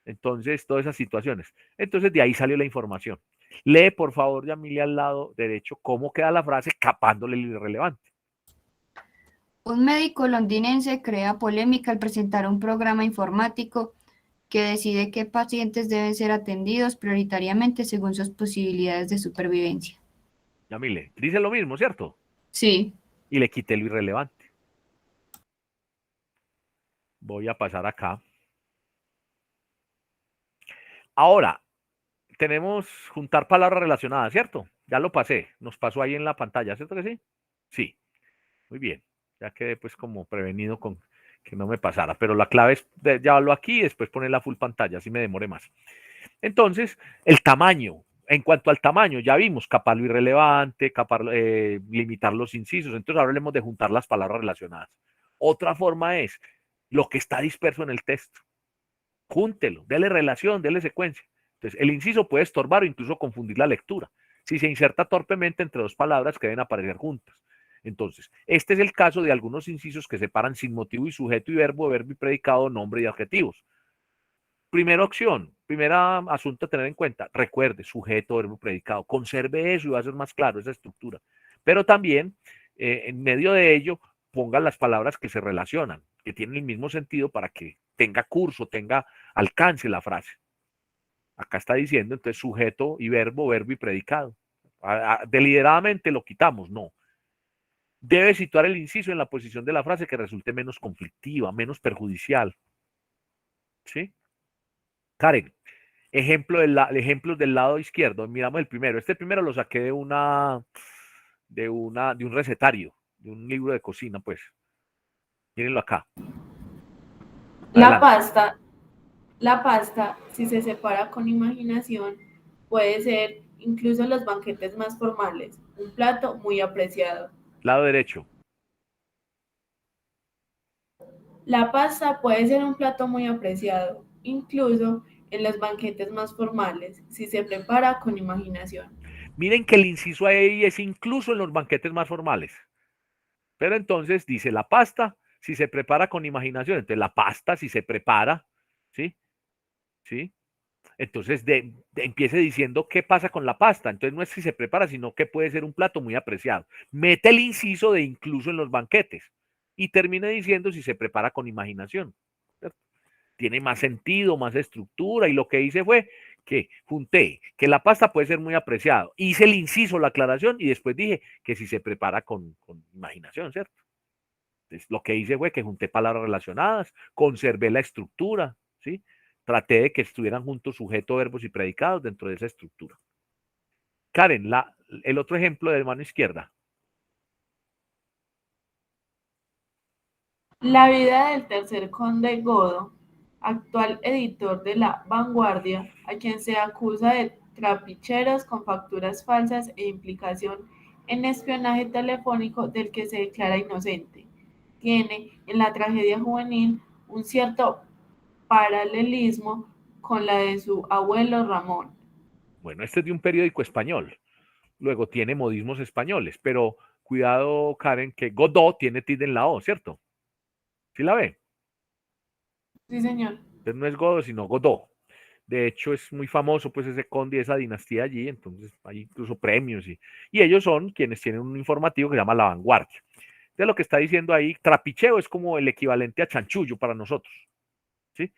Entonces, todas esas situaciones. Entonces, de ahí salió la información. Lee, por favor, Yamilia, al lado derecho, cómo queda la frase capándole lo irrelevante. Un médico londinense crea polémica al presentar un programa informático que decide qué pacientes deben ser atendidos prioritariamente según sus posibilidades de supervivencia. Yamile, dice lo mismo, ¿cierto? Sí. Y le quité lo irrelevante. Voy a pasar acá. Ahora, tenemos juntar palabras relacionadas, ¿cierto? Ya lo pasé, nos pasó ahí en la pantalla, ¿cierto que sí? Sí, muy bien. Ya quedé pues como prevenido con que no me pasara, pero la clave es llevarlo aquí y después poner la full pantalla, así me demore más. Entonces, el tamaño. En cuanto al tamaño, ya vimos capar lo irrelevante, limitar los incisos. Entonces, ahora hablemos de juntar las palabras relacionadas. Otra forma es lo que está disperso en el texto. Júntelo, dele relación, dele secuencia. Entonces, el inciso puede estorbar o incluso confundir la lectura si se inserta torpemente entre dos palabras que deben aparecer juntas. Entonces, este es el caso de algunos incisos que separan sin motivo y sujeto y verbo y predicado, nombre y adjetivos. Primera opción, primera asunto a tener en cuenta, recuerde, sujeto, verbo, predicado, conserve eso y va a ser más claro esa estructura. Pero también, en medio de ello, ponga las palabras que se relacionan, que tienen el mismo sentido para que tenga curso, tenga alcance la frase. Acá está diciendo, entonces, sujeto y verbo y predicado. Deliberadamente lo quitamos, no. Debe situar el inciso en la posición de la frase que resulte menos conflictiva, menos perjudicial. ¿Sí? Karen, ejemplos del lado izquierdo. Miramos el primero. Este primero lo saqué de un recetario, de un libro de cocina, pues. Mírenlo acá. La Adelante. pasta, la pasta, si se separa con imaginación, puede ser, incluso en los banquetes más formales, un plato muy apreciado. Lado derecho. La pasta puede ser un plato muy apreciado, incluso en los banquetes más formales, si se prepara con imaginación. Miren que el inciso ahí es incluso en los banquetes más formales. Pero entonces dice la pasta, si se prepara con imaginación. Entonces la pasta, si se prepara, ¿sí? ¿Sí? Entonces empiece diciendo qué pasa con la pasta. Entonces no es si se prepara, sino que puede ser un plato muy apreciado. Mete el inciso de incluso en los banquetes y termine diciendo si se prepara con imaginación. ¿Cierto? Tiene más sentido, más estructura y lo que hice fue que junté que la pasta puede ser muy apreciado. Hice el inciso, la aclaración y después dije que si se prepara con imaginación, ¿cierto? Entonces, lo que hice fue que junté palabras relacionadas, conservé la estructura, ¿sí? Traté de que estuvieran juntos sujetos, verbos y predicados dentro de esa estructura. Karen, el otro ejemplo de mano izquierda. La vida del tercer conde Godo, actual editor de La Vanguardia, a quien se acusa de trapicheros con facturas falsas e implicación en espionaje telefónico del que se declara inocente, tiene en la tragedia juvenil un cierto paralelismo con la de su abuelo Ramón. Bueno, este es de un periódico español. Luego tiene modismos españoles, pero cuidado, Karen, que Godot tiene tilde en la O, ¿cierto? ¿Sí la ve? Sí, señor. Entonces no es Godot, sino Godot. De hecho, es muy famoso pues ese conde y esa dinastía allí, entonces hay incluso premios y ellos son quienes tienen un informativo que se llama La Vanguardia. De lo que está diciendo ahí, trapicheo es como el equivalente a chanchullo para nosotros, ¿sí?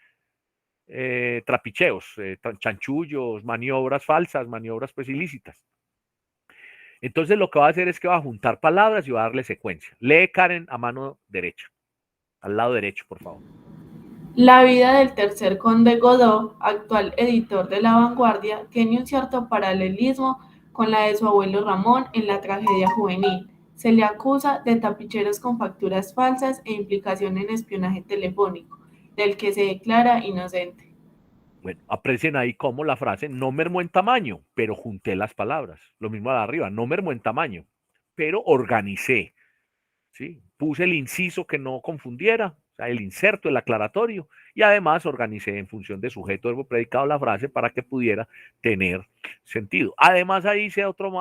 Trapicheos, chanchullos, maniobras falsas, maniobras pues ilícitas. Entonces lo que va a hacer es que va a juntar palabras y va a darle secuencia. Lee Karen a mano derecha, al lado derecho, por favor. La vida del tercer conde Godó, actual editor de La Vanguardia, tiene un cierto paralelismo con la de su abuelo Ramón en la tragedia juvenil. Se le acusa de tapicheros con facturas falsas e implicación en espionaje telefónico, del que se declara inocente. Bueno, aprecien ahí cómo la frase no mermó en tamaño, pero junté las palabras. Lo mismo de arriba, no mermó en tamaño, pero organicé, ¿sí? Puse el inciso que no confundiera, o sea, el inserto, el aclaratorio, y además organicé en función de sujeto, verbo, predicado la frase para que pudiera tener sentido. Además, ahí hice otro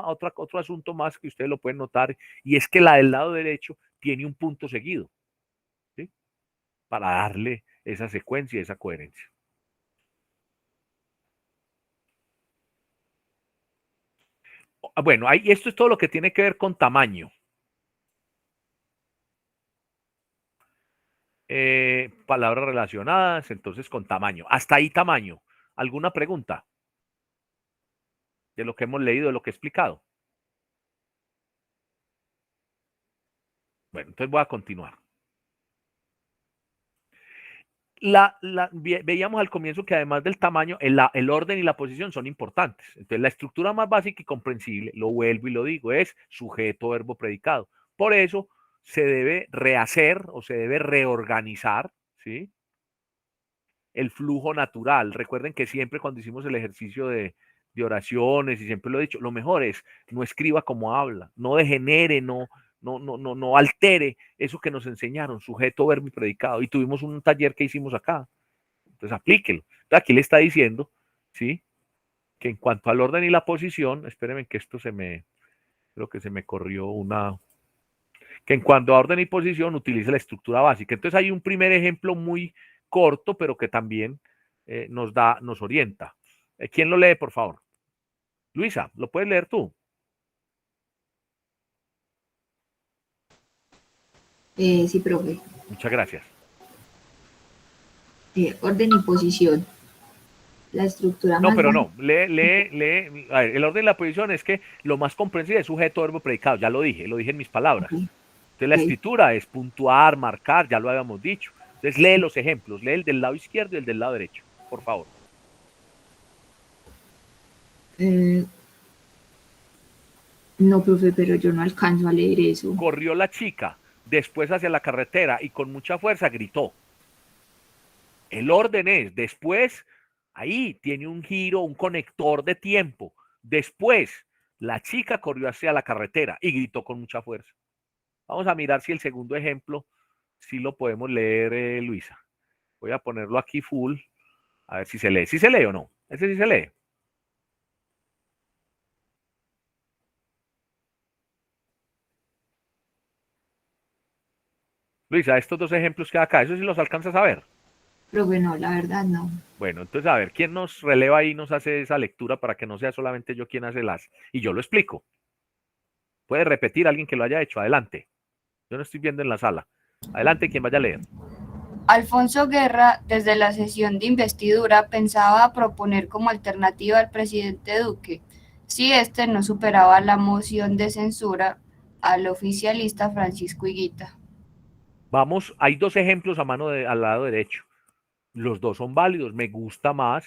asunto más que ustedes lo pueden notar, y es que la del lado derecho tiene un punto seguido, ¿sí? Para darle esa secuencia y esa coherencia. Bueno, esto es todo lo que tiene que ver con tamaño. Palabras relacionadas, entonces con tamaño. Hasta ahí tamaño. ¿Alguna pregunta de lo que hemos leído, de lo que he explicado? Bueno, entonces voy a continuar. Veíamos al comienzo que además del tamaño, el orden y la posición son importantes. Entonces, la estructura más básica y comprensible, lo vuelvo y lo digo, es sujeto, verbo, predicado. Por eso se debe rehacer o se debe reorganizar, ¿sí?, el flujo natural. Recuerden que siempre cuando hicimos el ejercicio de oraciones, y siempre lo he dicho, lo mejor es no escriba como habla, no degenere, no altere eso que nos enseñaron, sujeto, verbo y predicado. Y tuvimos un taller que hicimos acá. Entonces aplíquelo. Entonces, aquí le está diciendo, ¿sí?, que en cuanto al orden y la posición, espérenme que esto creo que se me corrió que en cuanto a orden y posición utilice la estructura básica. Entonces hay un primer ejemplo muy corto, pero que también nos orienta. ¿Quién lo lee, por favor? Luisa, ¿lo puedes leer tú? Sí, profe. Muchas gracias. Orden y posición. La estructura No, más pero básica. no, lee. A ver, el orden y la posición es que lo más comprensible es sujeto, verbo, predicado. Ya lo dije en mis palabras. Ok, Entonces la ok. escritura es puntuar, marcar, ya lo habíamos dicho. Entonces lee los ejemplos, lee el del lado izquierdo y el del lado derecho, por favor. No, profe, pero yo no alcanzo a leer eso. Corrió la chica después hacia la carretera y con mucha fuerza gritó. El orden es después, ahí tiene un giro, un conector de tiempo. Después, la chica corrió hacia la carretera y gritó con mucha fuerza. Vamos a mirar si el segundo ejemplo sí lo podemos leer, Luisa. Voy a ponerlo aquí full, a ver si se lee. ¿Sí se lee o no? Ese sí se lee. Luisa, estos dos ejemplos que hay acá, ¿eso sí los alcanzas a ver? Profe, no, la verdad no. Bueno, entonces a ver, ¿quién nos releva ahí y nos hace esa lectura para que no sea solamente yo quien hace y yo lo explico? Puede repetir alguien que lo haya hecho, adelante. Yo no estoy viendo en la sala. Adelante, quien vaya a leer. Alfonso Guerra, desde la sesión de investidura, pensaba proponer como alternativa al presidente Duque, si éste no superaba la moción de censura, al oficialista Francisco Higuita. Vamos, hay dos ejemplos al lado derecho. Los dos son válidos. Me gusta más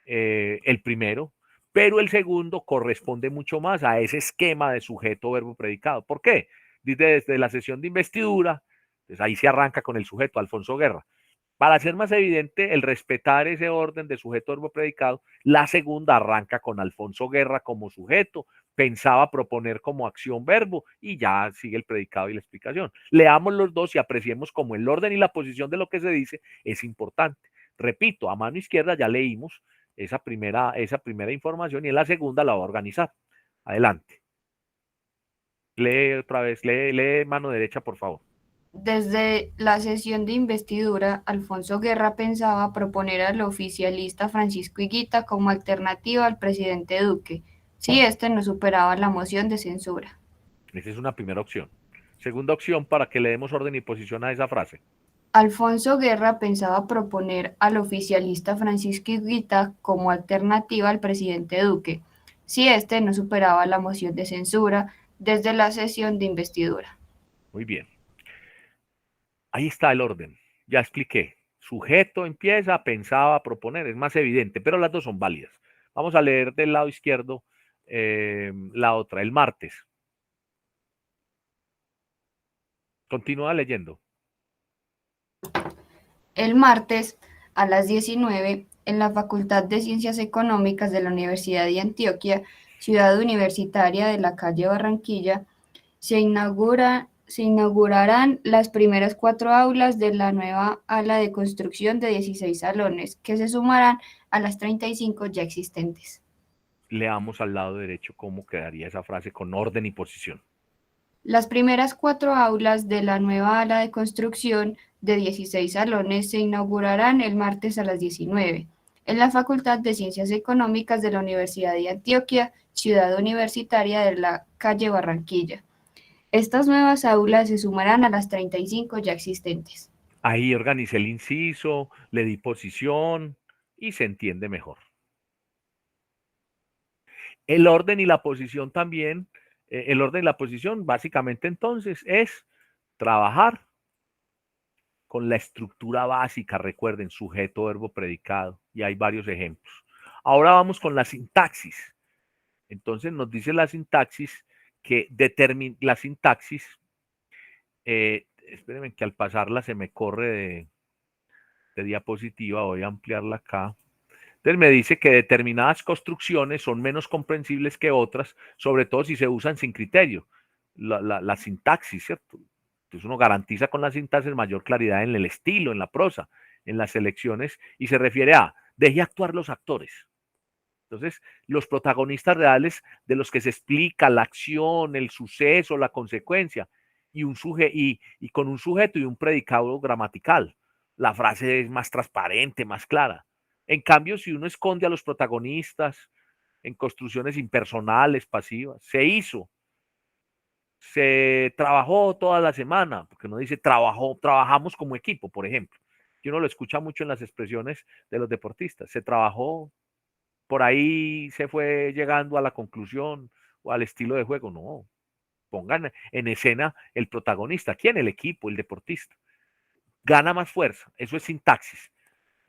el primero, pero el segundo corresponde mucho más a ese esquema de sujeto, verbo, predicado. ¿Por qué? Dice desde la sesión de investidura, pues ahí se arranca con el sujeto, Alfonso Guerra. Para hacer más evidente el respetar ese orden de sujeto, verbo, predicado, la segunda arranca con Alfonso Guerra como sujeto, pensaba proponer como acción verbo y ya sigue el predicado y la explicación. Leamos los dos y apreciemos cómo el orden y la posición de lo que se dice es importante. Repito, a mano izquierda ya leímos esa primera información y en la segunda la va a organizar. Adelante. Lee otra vez, lee mano derecha, por favor. Desde la sesión de investidura, Alfonso Guerra pensaba proponer al oficialista Francisco Higuita como alternativa al presidente Duque, si éste no superaba la moción de censura. Esa es una primera opción. Segunda opción para que le demos orden y posición a esa frase. Alfonso Guerra pensaba proponer al oficialista Francisco Higuita como alternativa al presidente Duque, si éste no superaba la moción de censura desde la sesión de investidura. Muy bien. Ahí está el orden. Ya expliqué. Sujeto empieza, pensaba, proponer. Es más evidente, pero las dos son válidas. Vamos a leer del lado izquierdo la otra, el martes. Continúa leyendo. El martes a las 19, en la Facultad de Ciencias Económicas de la Universidad de Antioquia, ciudad universitaria de la calle Barranquilla, se inaugurarán las primeras 4 aulas de la nueva ala de construcción de 16 salones, que se sumarán a las 35 ya existentes. Leamos al lado derecho cómo quedaría esa frase con orden y posición. Las primeras 4 aulas de la nueva ala de construcción de 16 salones se inaugurarán el martes a las 19 en la Facultad de Ciencias Económicas de la Universidad de Antioquia, ciudad universitaria de la calle Barranquilla. Estas nuevas aulas se sumarán a las 35 ya existentes. Ahí organicé el inciso, le di posición y se entiende mejor. El orden y la posición también, el orden y la posición básicamente entonces es trabajar con la estructura básica, recuerden, sujeto, verbo, predicado, y hay varios ejemplos. Ahora vamos con la sintaxis. Entonces nos dice la sintaxis que determina la sintaxis, espérenme que al pasarla se me corre de diapositiva, voy a ampliarla acá. Entonces me dice que determinadas construcciones son menos comprensibles que otras, sobre todo si se usan sin criterio. La sintaxis, ¿cierto? Entonces uno garantiza con la sintaxis mayor claridad en el estilo, en la prosa, en las elecciones, y se refiere a deje actuar los actores. Entonces, los protagonistas reales de los que se explica la acción, el suceso, la consecuencia, y con un sujeto y un predicado gramatical. La frase es más transparente, más clara. En cambio, si uno esconde a los protagonistas en construcciones impersonales, pasivas, se trabajó toda la semana, porque uno dice trabajamos como equipo, por ejemplo, que uno lo escucha mucho en las expresiones de los deportistas, se trabajó, por ahí se fue llegando a la conclusión o al estilo de juego. No, pongan en escena el protagonista. ¿Quién? El equipo, el deportista. Gana más fuerza. Eso es sintaxis.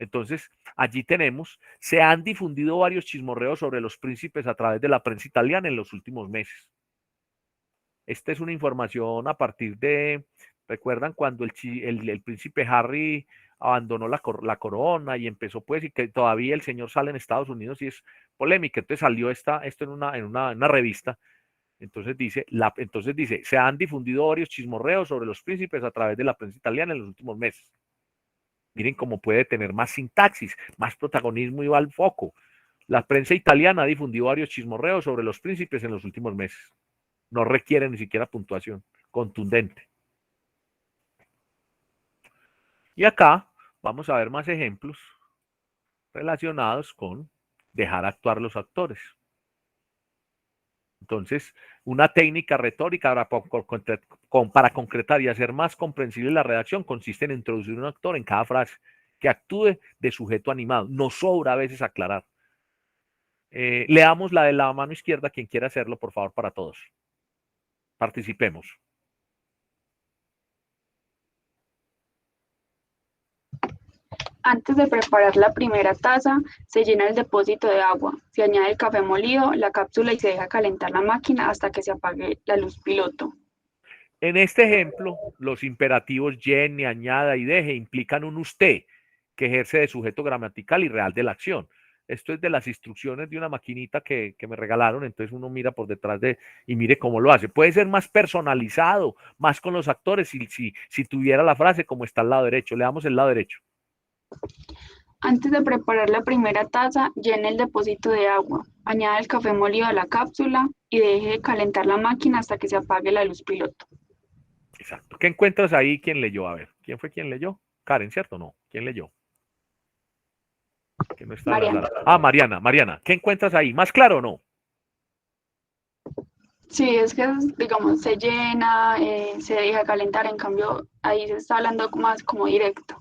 Entonces, allí tenemos, se han difundido varios chismorreos sobre los príncipes a través de la prensa italiana en los últimos meses. Esta es una información a partir de, ¿recuerdan cuando el príncipe Harry abandonó la corona y empezó pues, y que todavía el señor sale en Estados Unidos y es polémica? Entonces salió esto en una revista. Entonces dice, se han difundido varios chismorreos sobre los príncipes a través de la prensa italiana en los últimos meses. Miren cómo puede tener más sintaxis, más protagonismo y va al foco. La prensa italiana ha difundido varios chismorreos sobre los príncipes en los últimos meses. No requiere ni siquiera puntuación contundente. Y acá vamos a ver más ejemplos relacionados con dejar actuar los actores. Entonces, una técnica retórica para concretar y hacer más comprensible la redacción consiste en introducir un actor en cada frase que actúe de sujeto animado. Nos sobra a veces aclarar. Leamos la de la mano izquierda, quien quiera hacerlo, por favor, para todos. Participemos. Antes de preparar la primera taza, se llena el depósito de agua, se añade el café molido, la cápsula y se deja calentar la máquina hasta que se apague la luz piloto. En este ejemplo, los imperativos llene, añada y deje implican un usted que ejerce de sujeto gramatical y real de la acción. Esto es de las instrucciones de una maquinita que me regalaron, entonces uno mira por detrás y mire cómo lo hace. Puede ser más personalizado, más con los actores, si tuviera la frase como está al lado derecho. Le damos el lado derecho. Antes de preparar la primera taza, llene el depósito de agua, añada el café molido a la cápsula y deje de calentar la máquina hasta que se apague la luz piloto. Exacto. ¿Qué encuentras ahí? ¿Quién leyó? A ver, ¿quién fue quien leyó? Karen, ¿cierto? No. ¿Quién leyó? Que no está Mariana. Mariana. ¿Qué encuentras ahí? ¿Más claro o no? Sí, es que, digamos, se llena, se deja calentar, en cambio, ahí se está hablando más como directo.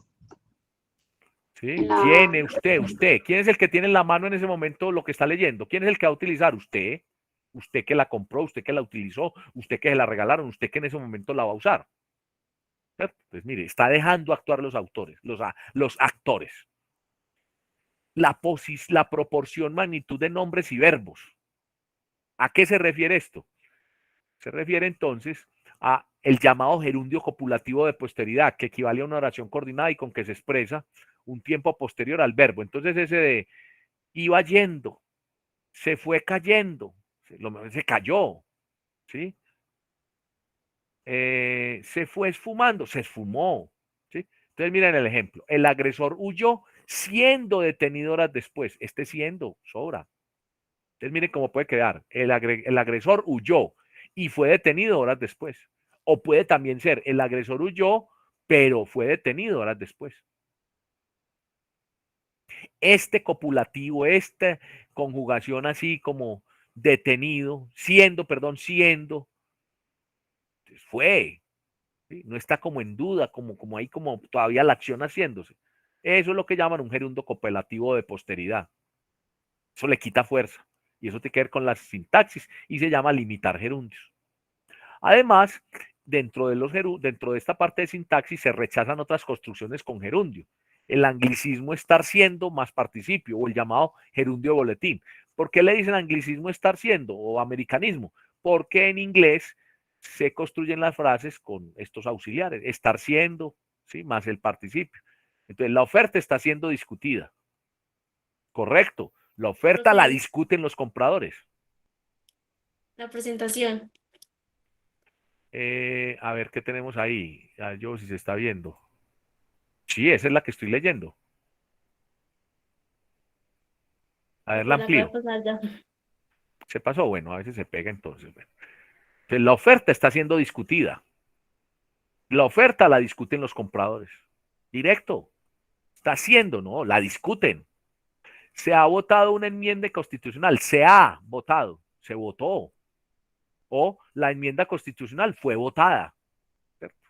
Sí, llene usted. ¿Quién es el que tiene en la mano en ese momento lo que está leyendo? ¿Quién es el que va a utilizar? Usted que la compró, usted que la utilizó, usted que se la regalaron, usted que en ese momento la va a usar. ¿Cierto? Pues mire, está dejando actuar los autores, los actores. La proporción, magnitud de nombres y verbos. ¿A qué se refiere esto? Se refiere entonces a el llamado gerundio copulativo de posteridad, que equivale a una oración coordinada y con que se expresa un tiempo posterior al verbo. Entonces ese de iba yendo, se fue cayendo, se cayó, ¿sí? Se fue esfumando, se esfumó, ¿sí? Entonces miren el ejemplo, el agresor huyó siendo detenido horas después. Este siendo sobra. Entonces miren cómo puede quedar, el agresor huyó y fue detenido horas después. O puede también ser, el agresor huyó, pero fue detenido horas después. Este copulativo, esta conjugación así como detenido, siendo, fue, ¿sí? No está como en duda, como ahí como todavía la acción haciéndose. Eso es lo que llaman un gerundio copulativo de posteridad. Eso le quita fuerza y eso tiene que ver con la sintaxis y se llama limitar gerundios. Además, dentro de esta parte de sintaxis se rechazan otras construcciones con gerundio. El anglicismo estar siendo más participio, o el llamado gerundio boletín. ¿Por qué le dicen anglicismo estar siendo o americanismo? Porque en inglés se construyen las frases con estos auxiliares, estar siendo, ¿sí? Más el participio. Entonces, la oferta está siendo discutida. Correcto. La oferta la discuten los compradores. La presentación. A ver qué tenemos ahí. Yo si se está viendo. Sí, esa es la que estoy leyendo. A ver, la La acabo de amplío. pasar ya. ¿Se pasó? Bueno, a veces se pega entonces. Bueno. Entonces, la oferta está siendo discutida. La oferta la discuten los compradores. Directo. Está siendo, ¿no? La discuten. Se ha votado una enmienda constitucional. Se ha votado. Se votó. O la enmienda constitucional fue votada. ¿Cierto?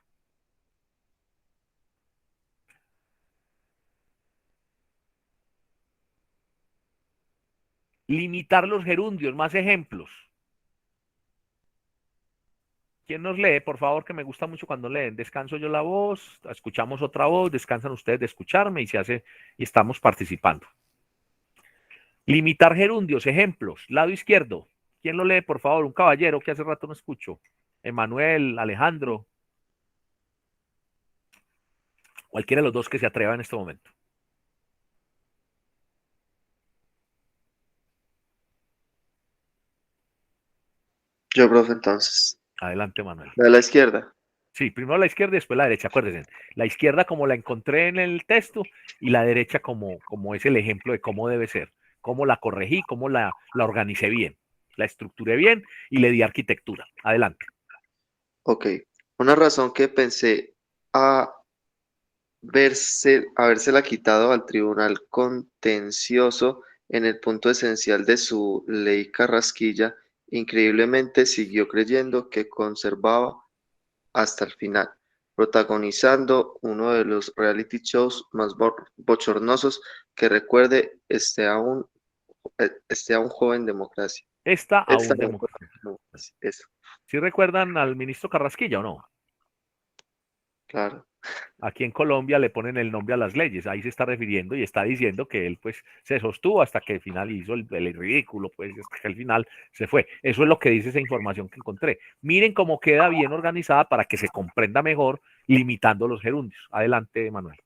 Limitar los gerundios. Más ejemplos. ¿Quién nos lee? Por favor, que me gusta mucho cuando leen. Descanso yo la voz, escuchamos otra voz, descansan ustedes de escucharme y se hace y estamos participando. Limitar gerundios, ejemplos. Lado izquierdo. ¿Quién lo lee, por favor? Un caballero que hace rato no escucho. Emanuel, Alejandro. Cualquiera de los dos que se atreva en este momento. Yo, profe, entonces. Adelante, Manuel. De la izquierda. Sí, primero la izquierda y después la derecha, acuérdense. La izquierda como la encontré en el texto y la derecha como es el ejemplo de cómo debe ser, cómo la corregí, cómo la organicé bien, la estructuré bien y le di arquitectura. Adelante. Ok. Una razón que pensé habérsela quitado al Tribunal Contencioso en el punto esencial de su ley Carrasquilla, increíblemente siguió creyendo que conservaba hasta el final, protagonizando uno de los reality shows más bochornosos que recuerde aún joven democracia. Esta Esta aún democracia. democracia, eso, ¿Sí recuerdan al ministro Carrasquilla o no? claro. Aquí en Colombia le ponen el nombre a las leyes, ahí se está refiriendo y está diciendo que él pues se sostuvo hasta que al final hizo el ridículo, pues hasta que al final se fue. Eso es lo que dice esa información que encontré. Miren cómo queda bien organizada para que se comprenda mejor, limitando los gerundios. Adelante, Manuel.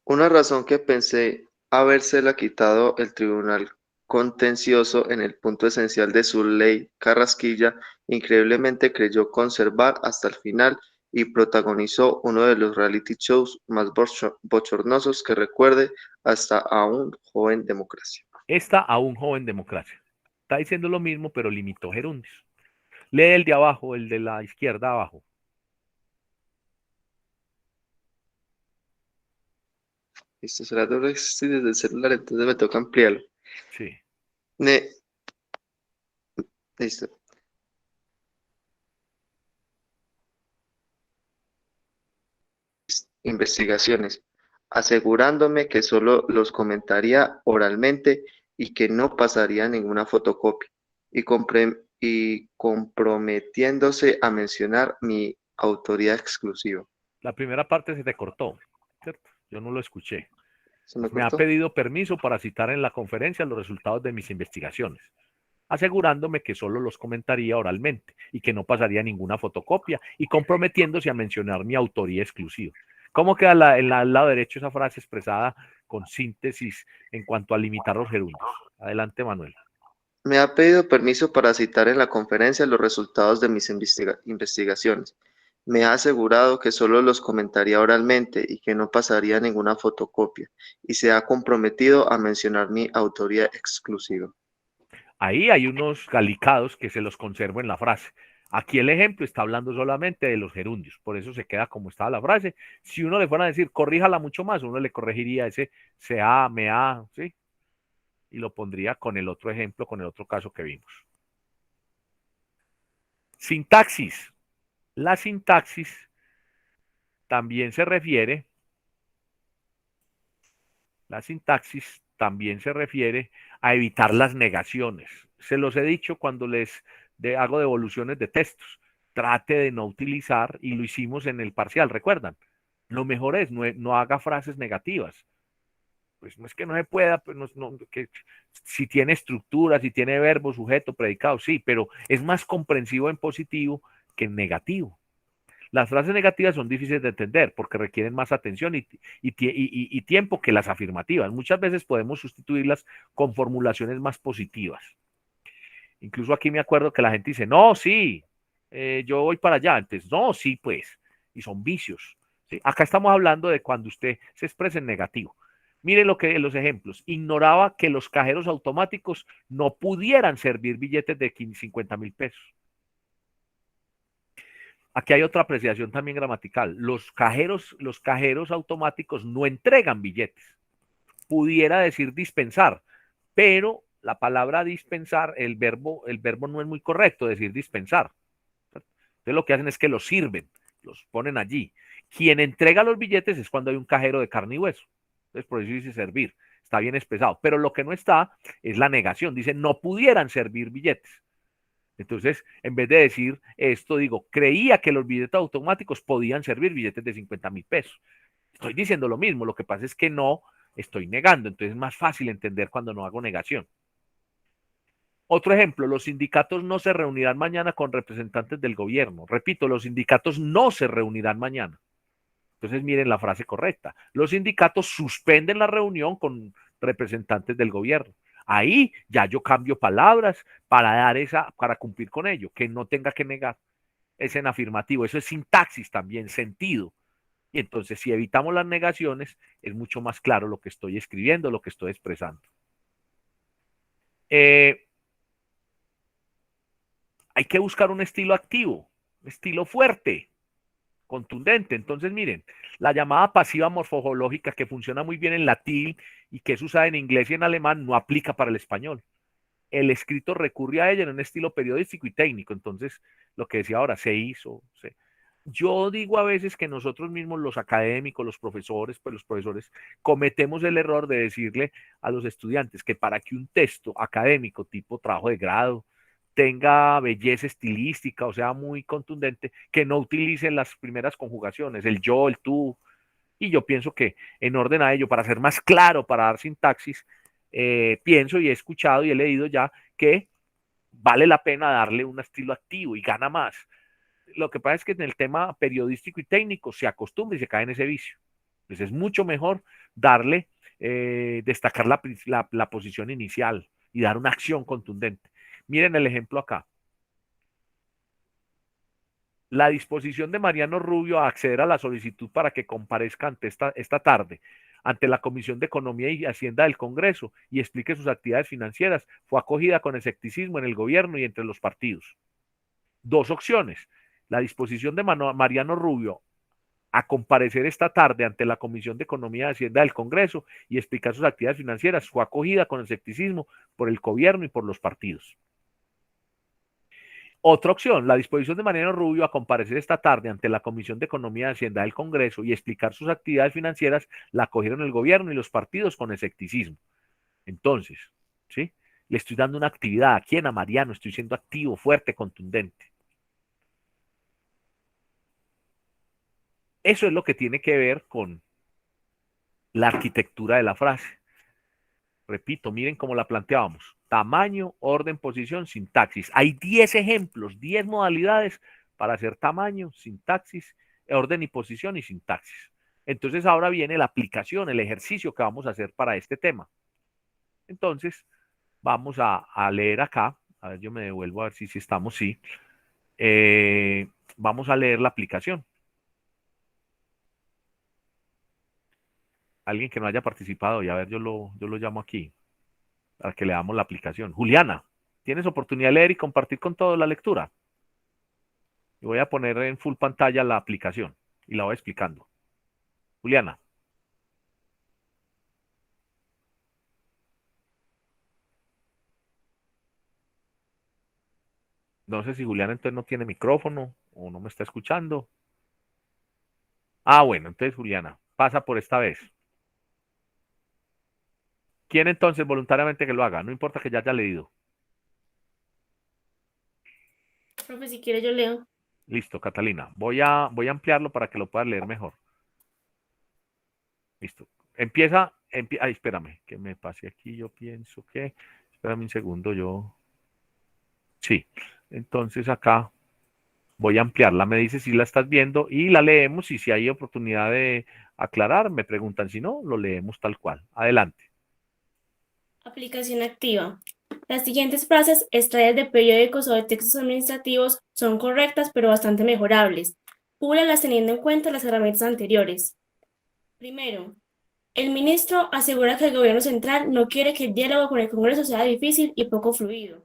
Una razón que pensé habérsela quitado el Tribunal Contencioso en el punto esencial de su ley Carrasquilla, increíblemente creyó conservar hasta el final y protagonizó uno de los reality shows más bochornosos que recuerde hasta a un joven democracia. Esta aún joven democracia. Está diciendo lo mismo, pero limitó gerundios. Lee el de abajo, el de la izquierda abajo. Listo, será doble, estoy desde el celular, entonces me toca ampliarlo. Sí. Listo. Investigaciones, asegurándome que solo los comentaría oralmente y que no pasaría ninguna fotocopia, y comprometiéndose a mencionar mi autoría exclusiva. La primera parte se te cortó, ¿cierto? Yo no lo escuché. ¿Se me Me ha cortó? pedido permiso para citar en la conferencia los resultados de mis investigaciones, asegurándome que solo los comentaría oralmente y que no pasaría ninguna fotocopia y comprometiéndose a mencionar mi autoría exclusiva. ¿Cómo queda en el lado derecho esa frase expresada con síntesis en cuanto a limitar los gerundios? Adelante, Manuel. Me ha pedido permiso para citar en la conferencia los resultados de mis investigaciones. Me ha asegurado que solo los comentaría oralmente y que no pasaría ninguna fotocopia, y se ha comprometido a mencionar mi autoría exclusiva. Ahí hay unos galicados que se los conservo en la frase. Aquí el ejemplo está hablando solamente de los gerundios, por eso se queda como estaba la frase. Si uno le fuera a decir, corríjala mucho más, uno le corregiría ese se ha, me ha, ¿sí? Y lo pondría con el otro ejemplo, con el otro caso que vimos. Sintaxis. La sintaxis también se refiere, a evitar las negaciones. Se los he dicho cuando hago devoluciones de textos. trate de no utilizar, y lo hicimos en el parcial, ¿recuerdan? Lo mejor es no haga frases negativas. Pues no es que no se pueda, pues que si tiene estructura, si tiene verbo, sujeto, predicado, sí, pero es más comprensivo en positivo que en negativo. Las frases negativas son difíciles de entender porque requieren más atención y tiempo que las afirmativas. Muchas veces podemos sustituirlas con formulaciones más positivas. Incluso aquí me acuerdo que la gente dice, no, sí, yo voy para allá. Entonces, no, sí, pues. Y son vicios. ¿Sí? Acá estamos hablando de cuando usted se expresa en negativo. Miren los ejemplos. Ignoraba que los cajeros automáticos no pudieran servir billetes de 50.000 pesos. Aquí hay otra apreciación también gramatical. Los cajeros automáticos no entregan billetes. Pudiera decir dispensar, pero la palabra dispensar, el verbo no es muy correcto, decir dispensar. Entonces lo que hacen es que los sirven, los ponen allí. Quien entrega los billetes es cuando hay un cajero de carne y hueso. Entonces por eso dice servir, está bien expresado. Pero lo que no está es la negación. Dice no pudieran servir billetes. Entonces, en vez de decir esto, digo, creía que los billetes automáticos podían servir billetes de 50.000 pesos. Estoy diciendo lo mismo, lo que pasa es que no estoy negando, entonces es más fácil entender cuando no hago negación. Otro ejemplo, los sindicatos no se reunirán mañana con representantes del gobierno. Repito, los sindicatos no se reunirán mañana. Entonces miren la frase correcta. Los sindicatos suspenden la reunión con representantes del gobierno. Ahí ya yo cambio palabras para cumplir con ello, que no tenga que negar. Es en afirmativo, eso es sintaxis también, sentido. Y entonces si evitamos las negaciones, es mucho más claro lo que estoy escribiendo, lo que estoy expresando. Hay que buscar un estilo activo, un estilo fuerte, contundente. Entonces, miren, la llamada pasiva morfológica que funciona muy bien en latín y que es usada en inglés y en alemán no aplica para el español. El escrito recurre a ella en un estilo periodístico y técnico. Entonces, lo que decía ahora, se hizo. Yo digo a veces que nosotros mismos, los académicos, los profesores, cometemos el error de decirle a los estudiantes que para que un texto académico tipo trabajo de grado tenga belleza estilística, o sea, muy contundente, que no utilice las primeras conjugaciones, el yo, el tú. Y yo pienso que en orden a ello, para ser más claro, para dar sintaxis, pienso y he escuchado y he leído ya que vale la pena darle un estilo activo y gana más. Lo que pasa es que en el tema periodístico y técnico se acostumbra y se cae en ese vicio. Entonces es mucho mejor darle, destacar la posición inicial y dar una acción contundente. Miren el ejemplo acá. La disposición de Mariano Rubio a acceder a la solicitud para que comparezca esta tarde ante la Comisión de Economía y Hacienda del Congreso y explique sus actividades financieras fue acogida con escepticismo en el gobierno y entre los partidos. Dos opciones. La disposición de Mariano Rubio a comparecer esta tarde ante la Comisión de Economía y Hacienda del Congreso y explicar sus actividades financieras fue acogida con escepticismo por el gobierno y por los partidos. Otra opción, la disposición de Mariano Rubio a comparecer esta tarde ante la Comisión de Economía y Hacienda del Congreso y explicar sus actividades financieras la acogieron el gobierno y los partidos con escepticismo. Entonces, ¿sí? Le estoy dando una actividad. ¿A quién? A Mariano. Estoy siendo activo, fuerte, contundente. Eso es lo que tiene que ver con la arquitectura de la frase. Repito, miren cómo la planteábamos. Tamaño, orden, posición, sintaxis. Hay 10 ejemplos, 10 modalidades para hacer tamaño, sintaxis, orden y posición y sintaxis. Entonces ahora viene la aplicación, el ejercicio que vamos a hacer para este tema. Entonces vamos a leer acá. A ver, yo me devuelvo a ver si estamos, sí. Vamos a leer la aplicación. Alguien que no haya participado, y a ver, yo lo llamo aquí para que le damos la aplicación. Juliana, ¿tienes oportunidad de leer y compartir con todos la lectura? Y voy a poner en full pantalla la aplicación y la voy explicando. Juliana. No sé si Juliana entonces no tiene micrófono o no me está escuchando. Ah, bueno, entonces Juliana, pasa por esta vez. ¿Quién entonces voluntariamente que lo haga? No importa que ya haya leído. Profe, si quiere yo leo. Listo, Catalina. Voy a ampliarlo para que lo puedas leer mejor. Listo. Ay, espérame, que me pase aquí. Yo pienso que. Espérame un segundo, yo. Sí. Entonces acá voy a ampliarla. Me dice si la estás viendo y la leemos. Y si hay oportunidad de aclarar, me preguntan. Si no, lo leemos tal cual. Adelante. Aplicación activa. Las siguientes frases extraídas de periódicos o de textos administrativos son correctas pero bastante mejorables. Públalas teniendo en cuenta las herramientas anteriores. Primero, el ministro asegura que el gobierno central no quiere que el diálogo con el Congreso sea difícil y poco fluido.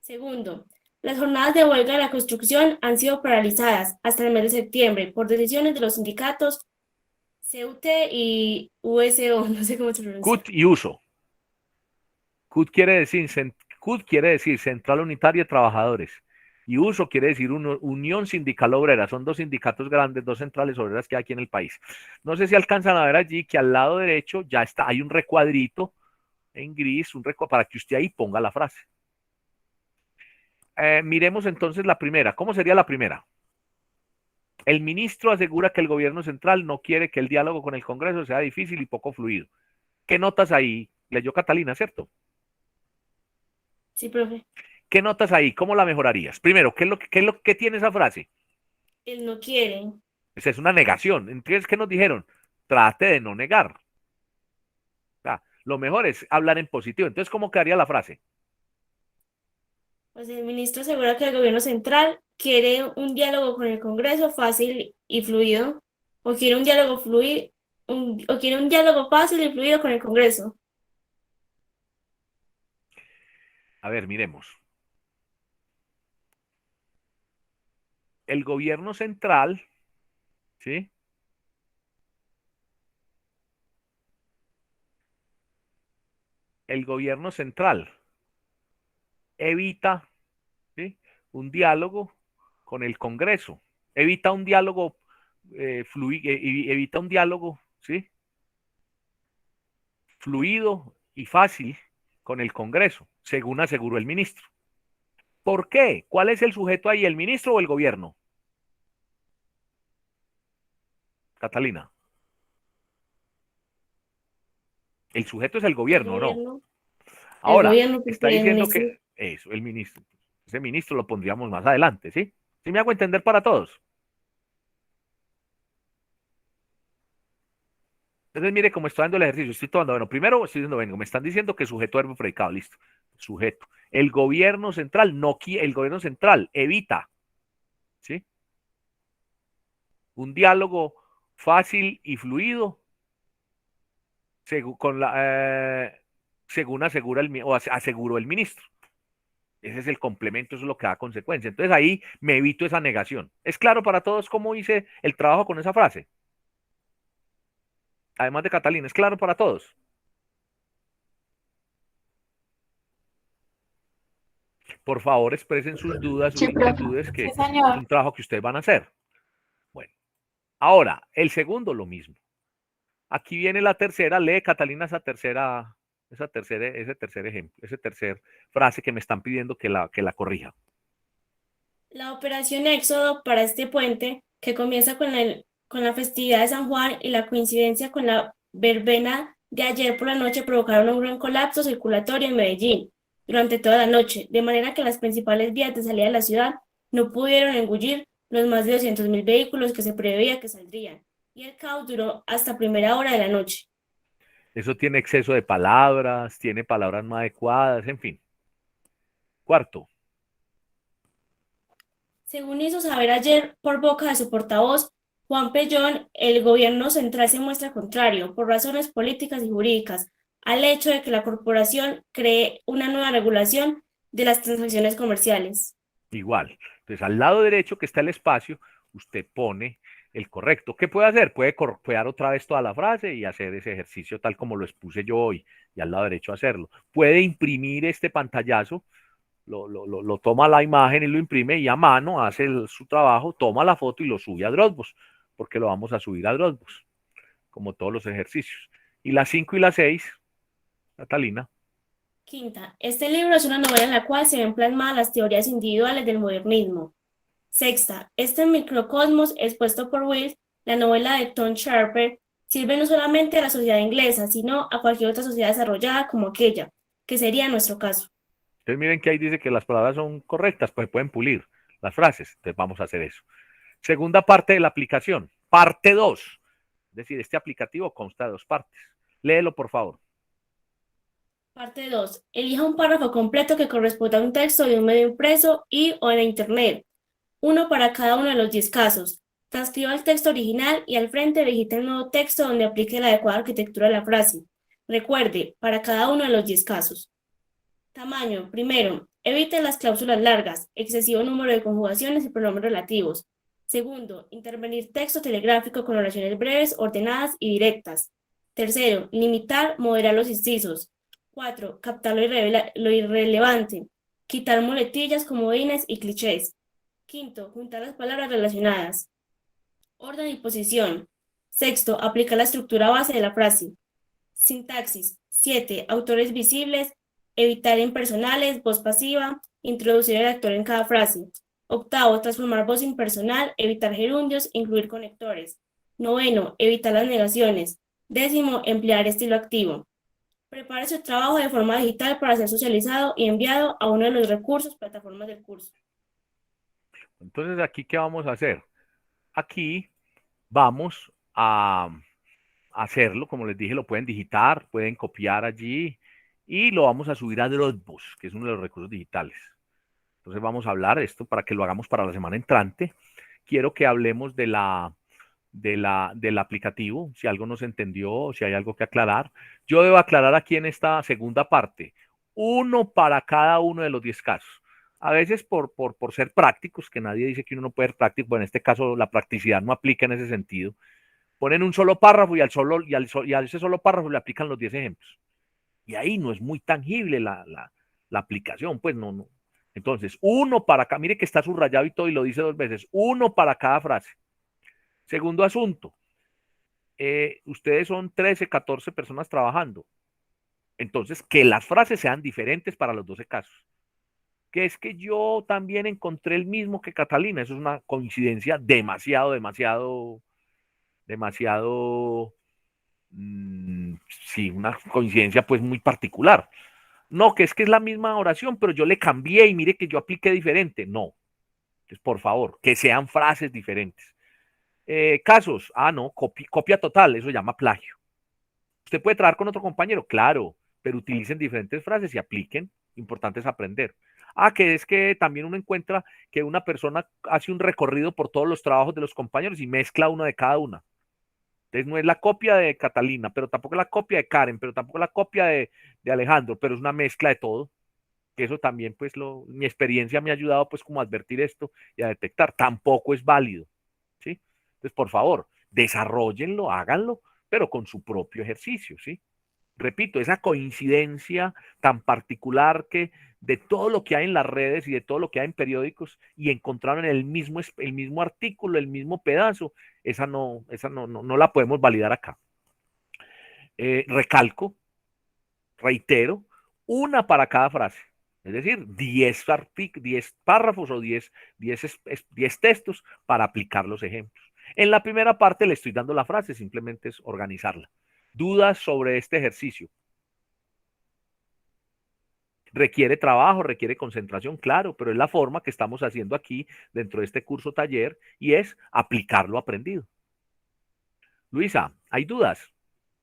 Segundo, las jornadas de huelga de la construcción han sido paralizadas hasta el mes de septiembre por decisiones de los sindicatos CUT y USO, no sé cómo se pronuncia. CUT y uso. CUT quiere decir Central Unitaria de Trabajadores. Y uso quiere decir Unión Sindical Obrera. Son dos sindicatos grandes, dos centrales obreras que hay aquí en el país. No sé si alcanzan a ver allí que al lado derecho ya está, hay un recuadrito en gris, para que usted ahí ponga la frase. Miremos entonces la primera. ¿Cómo sería la primera? El ministro asegura que el gobierno central no quiere que el diálogo con el Congreso sea difícil y poco fluido. ¿Qué notas ahí? Leyó Catalina, ¿cierto? Sí, profe. ¿Qué notas ahí? ¿Cómo la mejorarías? Primero, ¿qué es lo que tiene esa frase? Él no quiere. Esa es una negación. Entonces, ¿qué nos dijeron? Trate de no negar. O sea, lo mejor es hablar en positivo. Entonces, ¿cómo quedaría la frase? Pues el ministro asegura que el gobierno central quiere un diálogo con el Congreso fácil y fluido, o quiere un diálogo fácil y fluido con el Congreso. A ver, miremos. El gobierno central, ¿sí? El gobierno central evita, ¿sí?, un diálogo con el Congreso, evita un diálogo evita un diálogo, ¿sí?, fluido y fácil con el Congreso, según aseguró el ministro. ¿Por qué? ¿Cuál es el sujeto ahí, el ministro o el gobierno? Catalina. El sujeto es el gobierno, ¿no? Ahora, está diciendo que eso, el ministro. Ese ministro lo pondríamos más adelante, ¿sí? ¿Sí me hago entender para todos? Entonces, mire cómo estoy dando el ejercicio. Estoy tomando, bueno, primero estoy diciendo, bueno, me están diciendo que sujeto, verbo, predicado, listo. Sujeto. El gobierno central no quiere, el gobierno central evita, ¿sí?, un diálogo fácil y fluido, según aseguró el ministro. Ese es el complemento, eso es lo que da consecuencia. Entonces ahí me evito esa negación. ¿Es claro para todos cómo hice el trabajo con esa frase? Además de Catalina, ¿es claro para todos? Por favor, expresen sus dudas, sus Sí, profe. inquietudes, que Sí, es señor. un trabajo que ustedes van a hacer. Bueno, ahora, el segundo, lo mismo. Aquí viene la tercera, lee Catalina ese tercer ejemplo, esa tercera frase que me están pidiendo que la corrija. La operación Éxodo para este puente, que comienza con la festividad de San Juan y la coincidencia con la verbena de ayer por la noche, provocaron un gran colapso circulatorio en Medellín durante toda la noche, de manera que las principales vías de salida de la ciudad no pudieron engullir los más de 200.000 vehículos que se preveía que saldrían, y el caos duró hasta primera hora de la noche. Eso tiene exceso de palabras, tiene palabras no adecuadas, en fin. Cuarto. Según hizo saber ayer por boca de su portavoz, Juan Pellón, el gobierno central se muestra contrario, por razones políticas y jurídicas, al hecho de que la corporación cree una nueva regulación de las transacciones comerciales. Igual. Entonces, al lado derecho que está el espacio, usted pone el correcto. ¿Qué puede hacer? Puede copiar otra vez toda la frase y hacer ese ejercicio tal como lo expuse yo hoy, y al lado derecho hacerlo. Puede imprimir este pantallazo, lo toma la imagen y lo imprime, y a mano hace su trabajo, toma la foto y lo sube a Dropbox, porque lo vamos a subir a Dropbox, como todos los ejercicios. Y las 5 y las 6, Catalina. Quinta, este libro es una novela en la cual se ven plasmadas las teorías individuales del modernismo. Sexta, este microcosmos expuesto por Will, la novela de Tom Sharper, sirve no solamente a la sociedad inglesa, sino a cualquier otra sociedad desarrollada como aquella, que sería nuestro caso. Entonces miren que ahí dice que las palabras son correctas, pues pueden pulir las frases. Entonces vamos a hacer eso. Segunda parte de la aplicación, parte 2. Es decir, este aplicativo consta de 2 partes. Léelo, por favor. Parte 2. Elija un párrafo completo que corresponda a un texto de un medio impreso y o en Internet. Uno para cada uno de los 10 casos. Transcriba el texto original y al frente digite el nuevo texto donde aplique la adecuada arquitectura de la frase. Recuerde, para cada uno de los 10 casos. Tamaño. Primero, evite las cláusulas largas, excesivo número de conjugaciones y pronombres relativos. Segundo, intervenir texto telegráfico con oraciones breves, ordenadas y directas. Tercero, limitar, moderar los incisos. 4. Captar lo irrelevante. Quitar muletillas, comodines y clichés. Quinto, juntar las palabras relacionadas. Orden y posición. Sexto, aplicar la estructura base de la frase. Sintaxis. 7. Autores visibles. Evitar impersonales, voz pasiva. Introducir el actor en cada frase. Octavo, transformar voz impersonal. Evitar gerundios, incluir conectores. Noveno, evitar las negaciones. Décimo, emplear estilo activo. Prepare su trabajo de forma digital para ser socializado y enviado a uno de los recursos, plataformas del curso. Entonces, ¿aquí qué vamos a hacer? Aquí vamos a hacerlo, como les dije, lo pueden digitar, pueden copiar allí y lo vamos a subir a Dropbox, que es uno de los recursos digitales. Entonces vamos a hablar esto para que lo hagamos para la semana entrante. Quiero que hablemos del aplicativo, si algo no se entendió, si hay algo que aclarar. Yo debo aclarar aquí en esta segunda parte, uno para cada uno de los 10 casos. A veces por ser prácticos, que nadie dice que uno no puede ser práctico, pero en este caso la practicidad no aplica en ese sentido, ponen un solo párrafo y a ese solo párrafo le aplican los 10 ejemplos. Y ahí no es muy tangible la aplicación, pues no. Entonces, uno para acá, mire que está subrayado y todo y lo dice 2 veces, uno para cada frase. Segundo asunto, ustedes son 13, 14 personas trabajando. Entonces, que las frases sean diferentes para los 12 casos. Que es que yo también encontré el mismo que Catalina. Eso es una coincidencia demasiado, sí, una coincidencia pues muy particular. No, que es la misma oración, pero yo le cambié y mire que yo apliqué diferente. No. Entonces, por favor, que sean frases diferentes. Casos, no, copia total, eso se llama plagio. ¿Usted puede trabajar con otro compañero? Claro, pero utilicen diferentes frases y apliquen. Importante es aprender. Que es que también uno encuentra que una persona hace un recorrido por todos los trabajos de los compañeros y mezcla uno de cada una. Entonces no es la copia de Catalina, pero tampoco es la copia de Karen, pero tampoco es la copia de Alejandro, pero es una mezcla de todo. Que eso también, pues, mi experiencia me ha ayudado, pues, como a advertir esto y a detectar. Tampoco es válido, ¿sí? Entonces, por favor, desarróllenlo, háganlo, pero con su propio ejercicio, ¿sí? Repito, esa coincidencia tan particular que de todo lo que hay en las redes y de todo lo que hay en periódicos y encontraron el mismo artículo, el mismo pedazo, esa no la podemos validar acá. Recalco, reitero, una para cada frase. Es decir, 10 párrafos o 10 textos para aplicar los ejemplos. En la primera parte le estoy dando la frase, simplemente es organizarla. ¿Dudas sobre este ejercicio? Requiere trabajo, requiere concentración, claro, pero es la forma que estamos haciendo aquí dentro de este curso taller y es aplicar lo aprendido. Luisa, ¿hay dudas?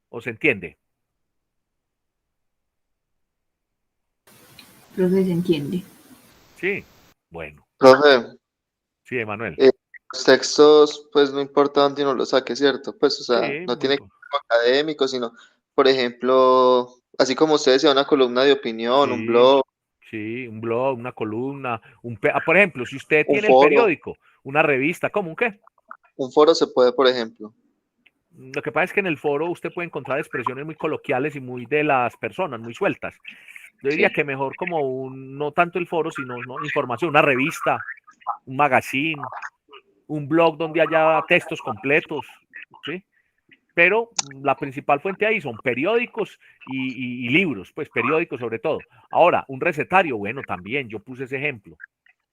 ¿O se entiende? Profe, se entiende. Sí, bueno. Profe, Sí, Emanuel. los textos, pues no importa dónde uno los saque, ¿cierto? Pues, o sea, Sí, no tiene que ser académico, sino, por ejemplo, así como usted decía, una columna de opinión, un blog. Sí, un blog, una columna, por ejemplo, si usted Un tiene el foro. periódico, una revista, ¿cómo un qué? Un foro se puede, por ejemplo. Lo que pasa es que en el foro usted puede encontrar expresiones muy coloquiales y muy de las personas, muy sueltas. Yo diría que mejor como no tanto el foro, sino información, una revista, un magazine, un blog donde haya textos completos, ¿sí? Pero la principal fuente ahí son periódicos y libros, pues periódicos sobre todo. Ahora, un recetario, bueno, también, yo puse ese ejemplo,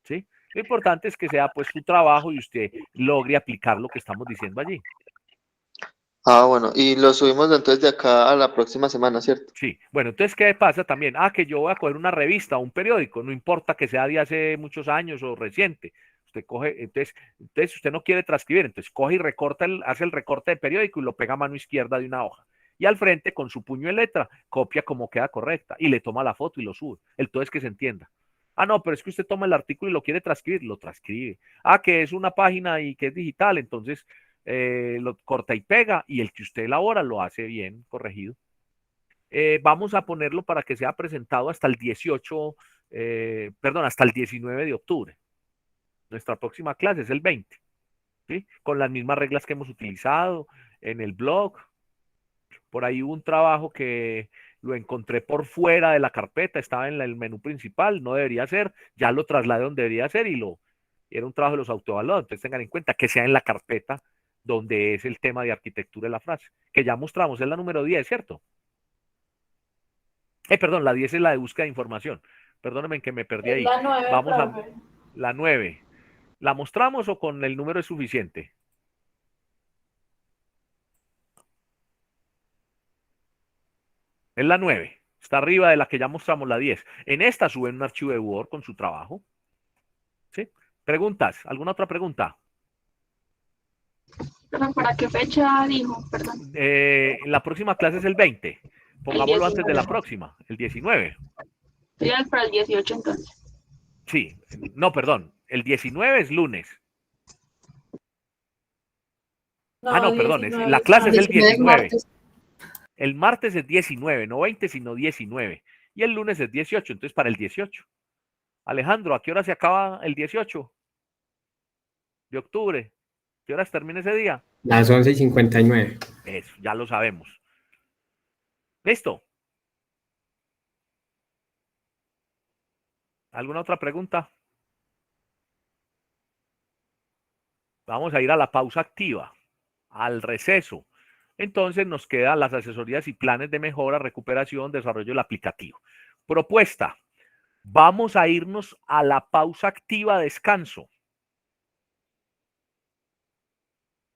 ¿sí? Lo importante es que sea pues su trabajo y usted logre aplicar lo que estamos diciendo allí. Ah, bueno, y lo subimos entonces de acá a la próxima semana, ¿cierto? Sí, bueno, entonces, ¿qué pasa también? Ah, que yo voy a coger una revista o un periódico, no importa que sea de hace muchos años o reciente. Usted coge, entonces usted no quiere transcribir, entonces coge y recorta, hace el recorte de periódico y lo pega a mano izquierda de una hoja. Y al frente, con su puño de letra, copia como queda correcta y le toma la foto y lo sube. El todo es que se entienda. Ah, no, pero es que usted toma el artículo y lo quiere transcribir, lo transcribe. Ah, que es una página y que es digital, entonces lo corta y pega y el que usted elabora lo hace bien corregido. Vamos a ponerlo para que sea presentado hasta el 18, perdón, hasta el 19 de octubre. Nuestra próxima clase es el 20, ¿sí? Con las mismas reglas que hemos utilizado en el blog. Por ahí hubo un trabajo que lo encontré por fuera de la carpeta, estaba en el menú principal, no debería ser, ya lo trasladé donde debería ser era un trabajo de los autoevaluados. Entonces tengan en cuenta que sea en la carpeta donde es el tema de arquitectura de la frase, que ya mostramos, es la número 10, ¿cierto? Perdón, la 10 es la de búsqueda de información. Perdónenme que me perdí Es ahí. la 9, Vamos a profe. la 9. ¿La mostramos o con el número es suficiente? Es la 9. Está arriba de la que ya mostramos la 10. En esta suben un archivo de Word con su trabajo. ¿Sí? ¿Preguntas? ¿Alguna otra pregunta? Pero ¿para qué fecha dijo? Perdón. La próxima clase es el 20. El Pongámoslo antes de la 19. próxima, el 19. Ya es para el 18 entonces. Sí, no, perdón. El 19 es lunes. Ah, No, no, perdón. La 19 es clase es el martes. 19. El martes es 19, no 20, sino 19. Y el lunes es 18, entonces para el 18. Alejandro, ¿a qué hora se acaba el 18 de octubre? ¿Qué horas termina ese día? Las 11:59. Eso, ya lo sabemos. ¿Listo? ¿Alguna otra pregunta? Vamos a ir a la pausa activa, al receso. Entonces nos quedan las asesorías y planes de mejora, recuperación, desarrollo del aplicativo. Propuesta. Vamos a irnos a la pausa activa, descanso.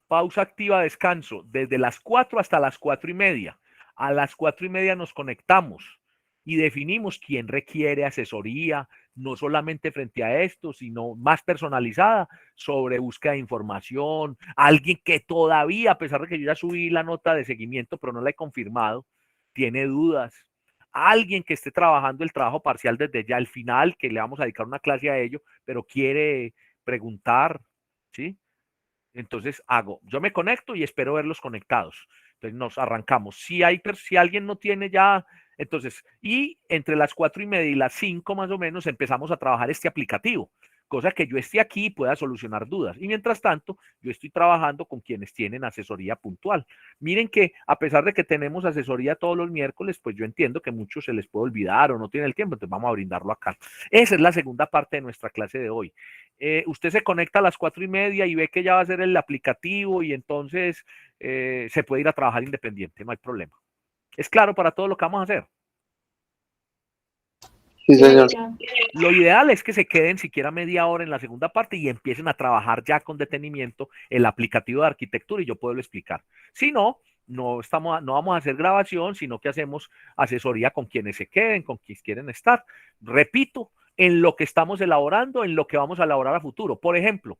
Pausa activa, descanso, desde las 4 hasta las 4:30. A las 4:30 nos conectamos y definimos quién requiere asesoría, no solamente frente a esto, sino más personalizada sobre búsqueda de información, alguien que todavía, a pesar de que yo ya subí la nota de seguimiento, pero no la he confirmado, tiene dudas. Alguien que esté trabajando el trabajo parcial desde ya al final, que le vamos a dedicar una clase a ello, pero quiere preguntar, ¿sí? Entonces yo me conecto y espero verlos conectados. Entonces nos arrancamos. Si alguien no tiene ya, entonces, y entre las 4:30 y las 5 más o menos empezamos a trabajar este aplicativo, cosa que yo esté aquí y pueda solucionar dudas. Y mientras tanto, yo estoy trabajando con quienes tienen asesoría puntual. Miren que a pesar de que tenemos asesoría todos los miércoles, pues yo entiendo que muchos se les puede olvidar o no tienen el tiempo, entonces vamos a brindarlo acá. Esa es la segunda parte de nuestra clase de hoy. Usted se conecta a las 4:30 y ve que ya va a ser el aplicativo y entonces se puede ir a trabajar independiente, no hay problema. ¿Es claro para todo lo que vamos a hacer? Sí, señor. Lo ideal es que se queden siquiera media hora en la segunda parte y empiecen a trabajar ya con detenimiento el aplicativo de arquitectura y yo puedo explicar. Si no, no vamos a hacer grabación, sino que hacemos asesoría con quienes se queden, con quienes quieren estar. Repito, en lo que estamos elaborando, en lo que vamos a elaborar a futuro. Por ejemplo,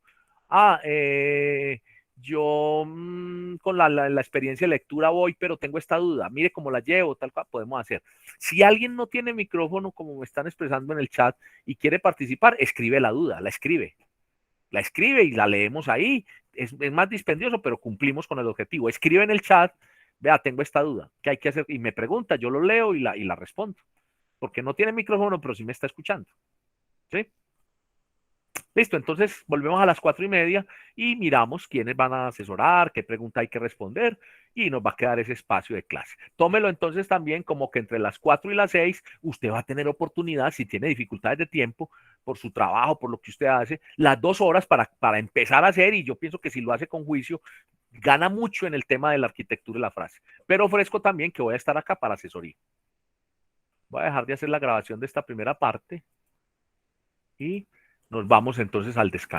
yo con la experiencia de lectura voy, pero tengo esta duda. Mire cómo la llevo, tal cual podemos hacer. Si alguien no tiene micrófono, como me están expresando en el chat, y quiere participar, escribe la duda, la escribe y la leemos ahí. Es más dispendioso, pero cumplimos con el objetivo. Escribe en el chat, vea, tengo esta duda, ¿qué hay que hacer? Y me pregunta, yo lo leo y la respondo. Porque no tiene micrófono, pero sí me está escuchando. ¿Sí? Listo, entonces volvemos a las 4:30 y miramos quiénes van a asesorar, qué pregunta hay que responder y nos va a quedar ese espacio de clase. Tómelo entonces también como que entre las 4 y las 6 usted va a tener oportunidad, si tiene dificultades de tiempo por su trabajo, por lo que usted hace, las 2 horas para empezar a hacer y yo pienso que si lo hace con juicio, gana mucho en el tema de la arquitectura de la frase. Pero ofrezco también que voy a estar acá para asesoría. Voy a dejar de hacer la grabación de esta primera parte y Nos vamos entonces al descanso.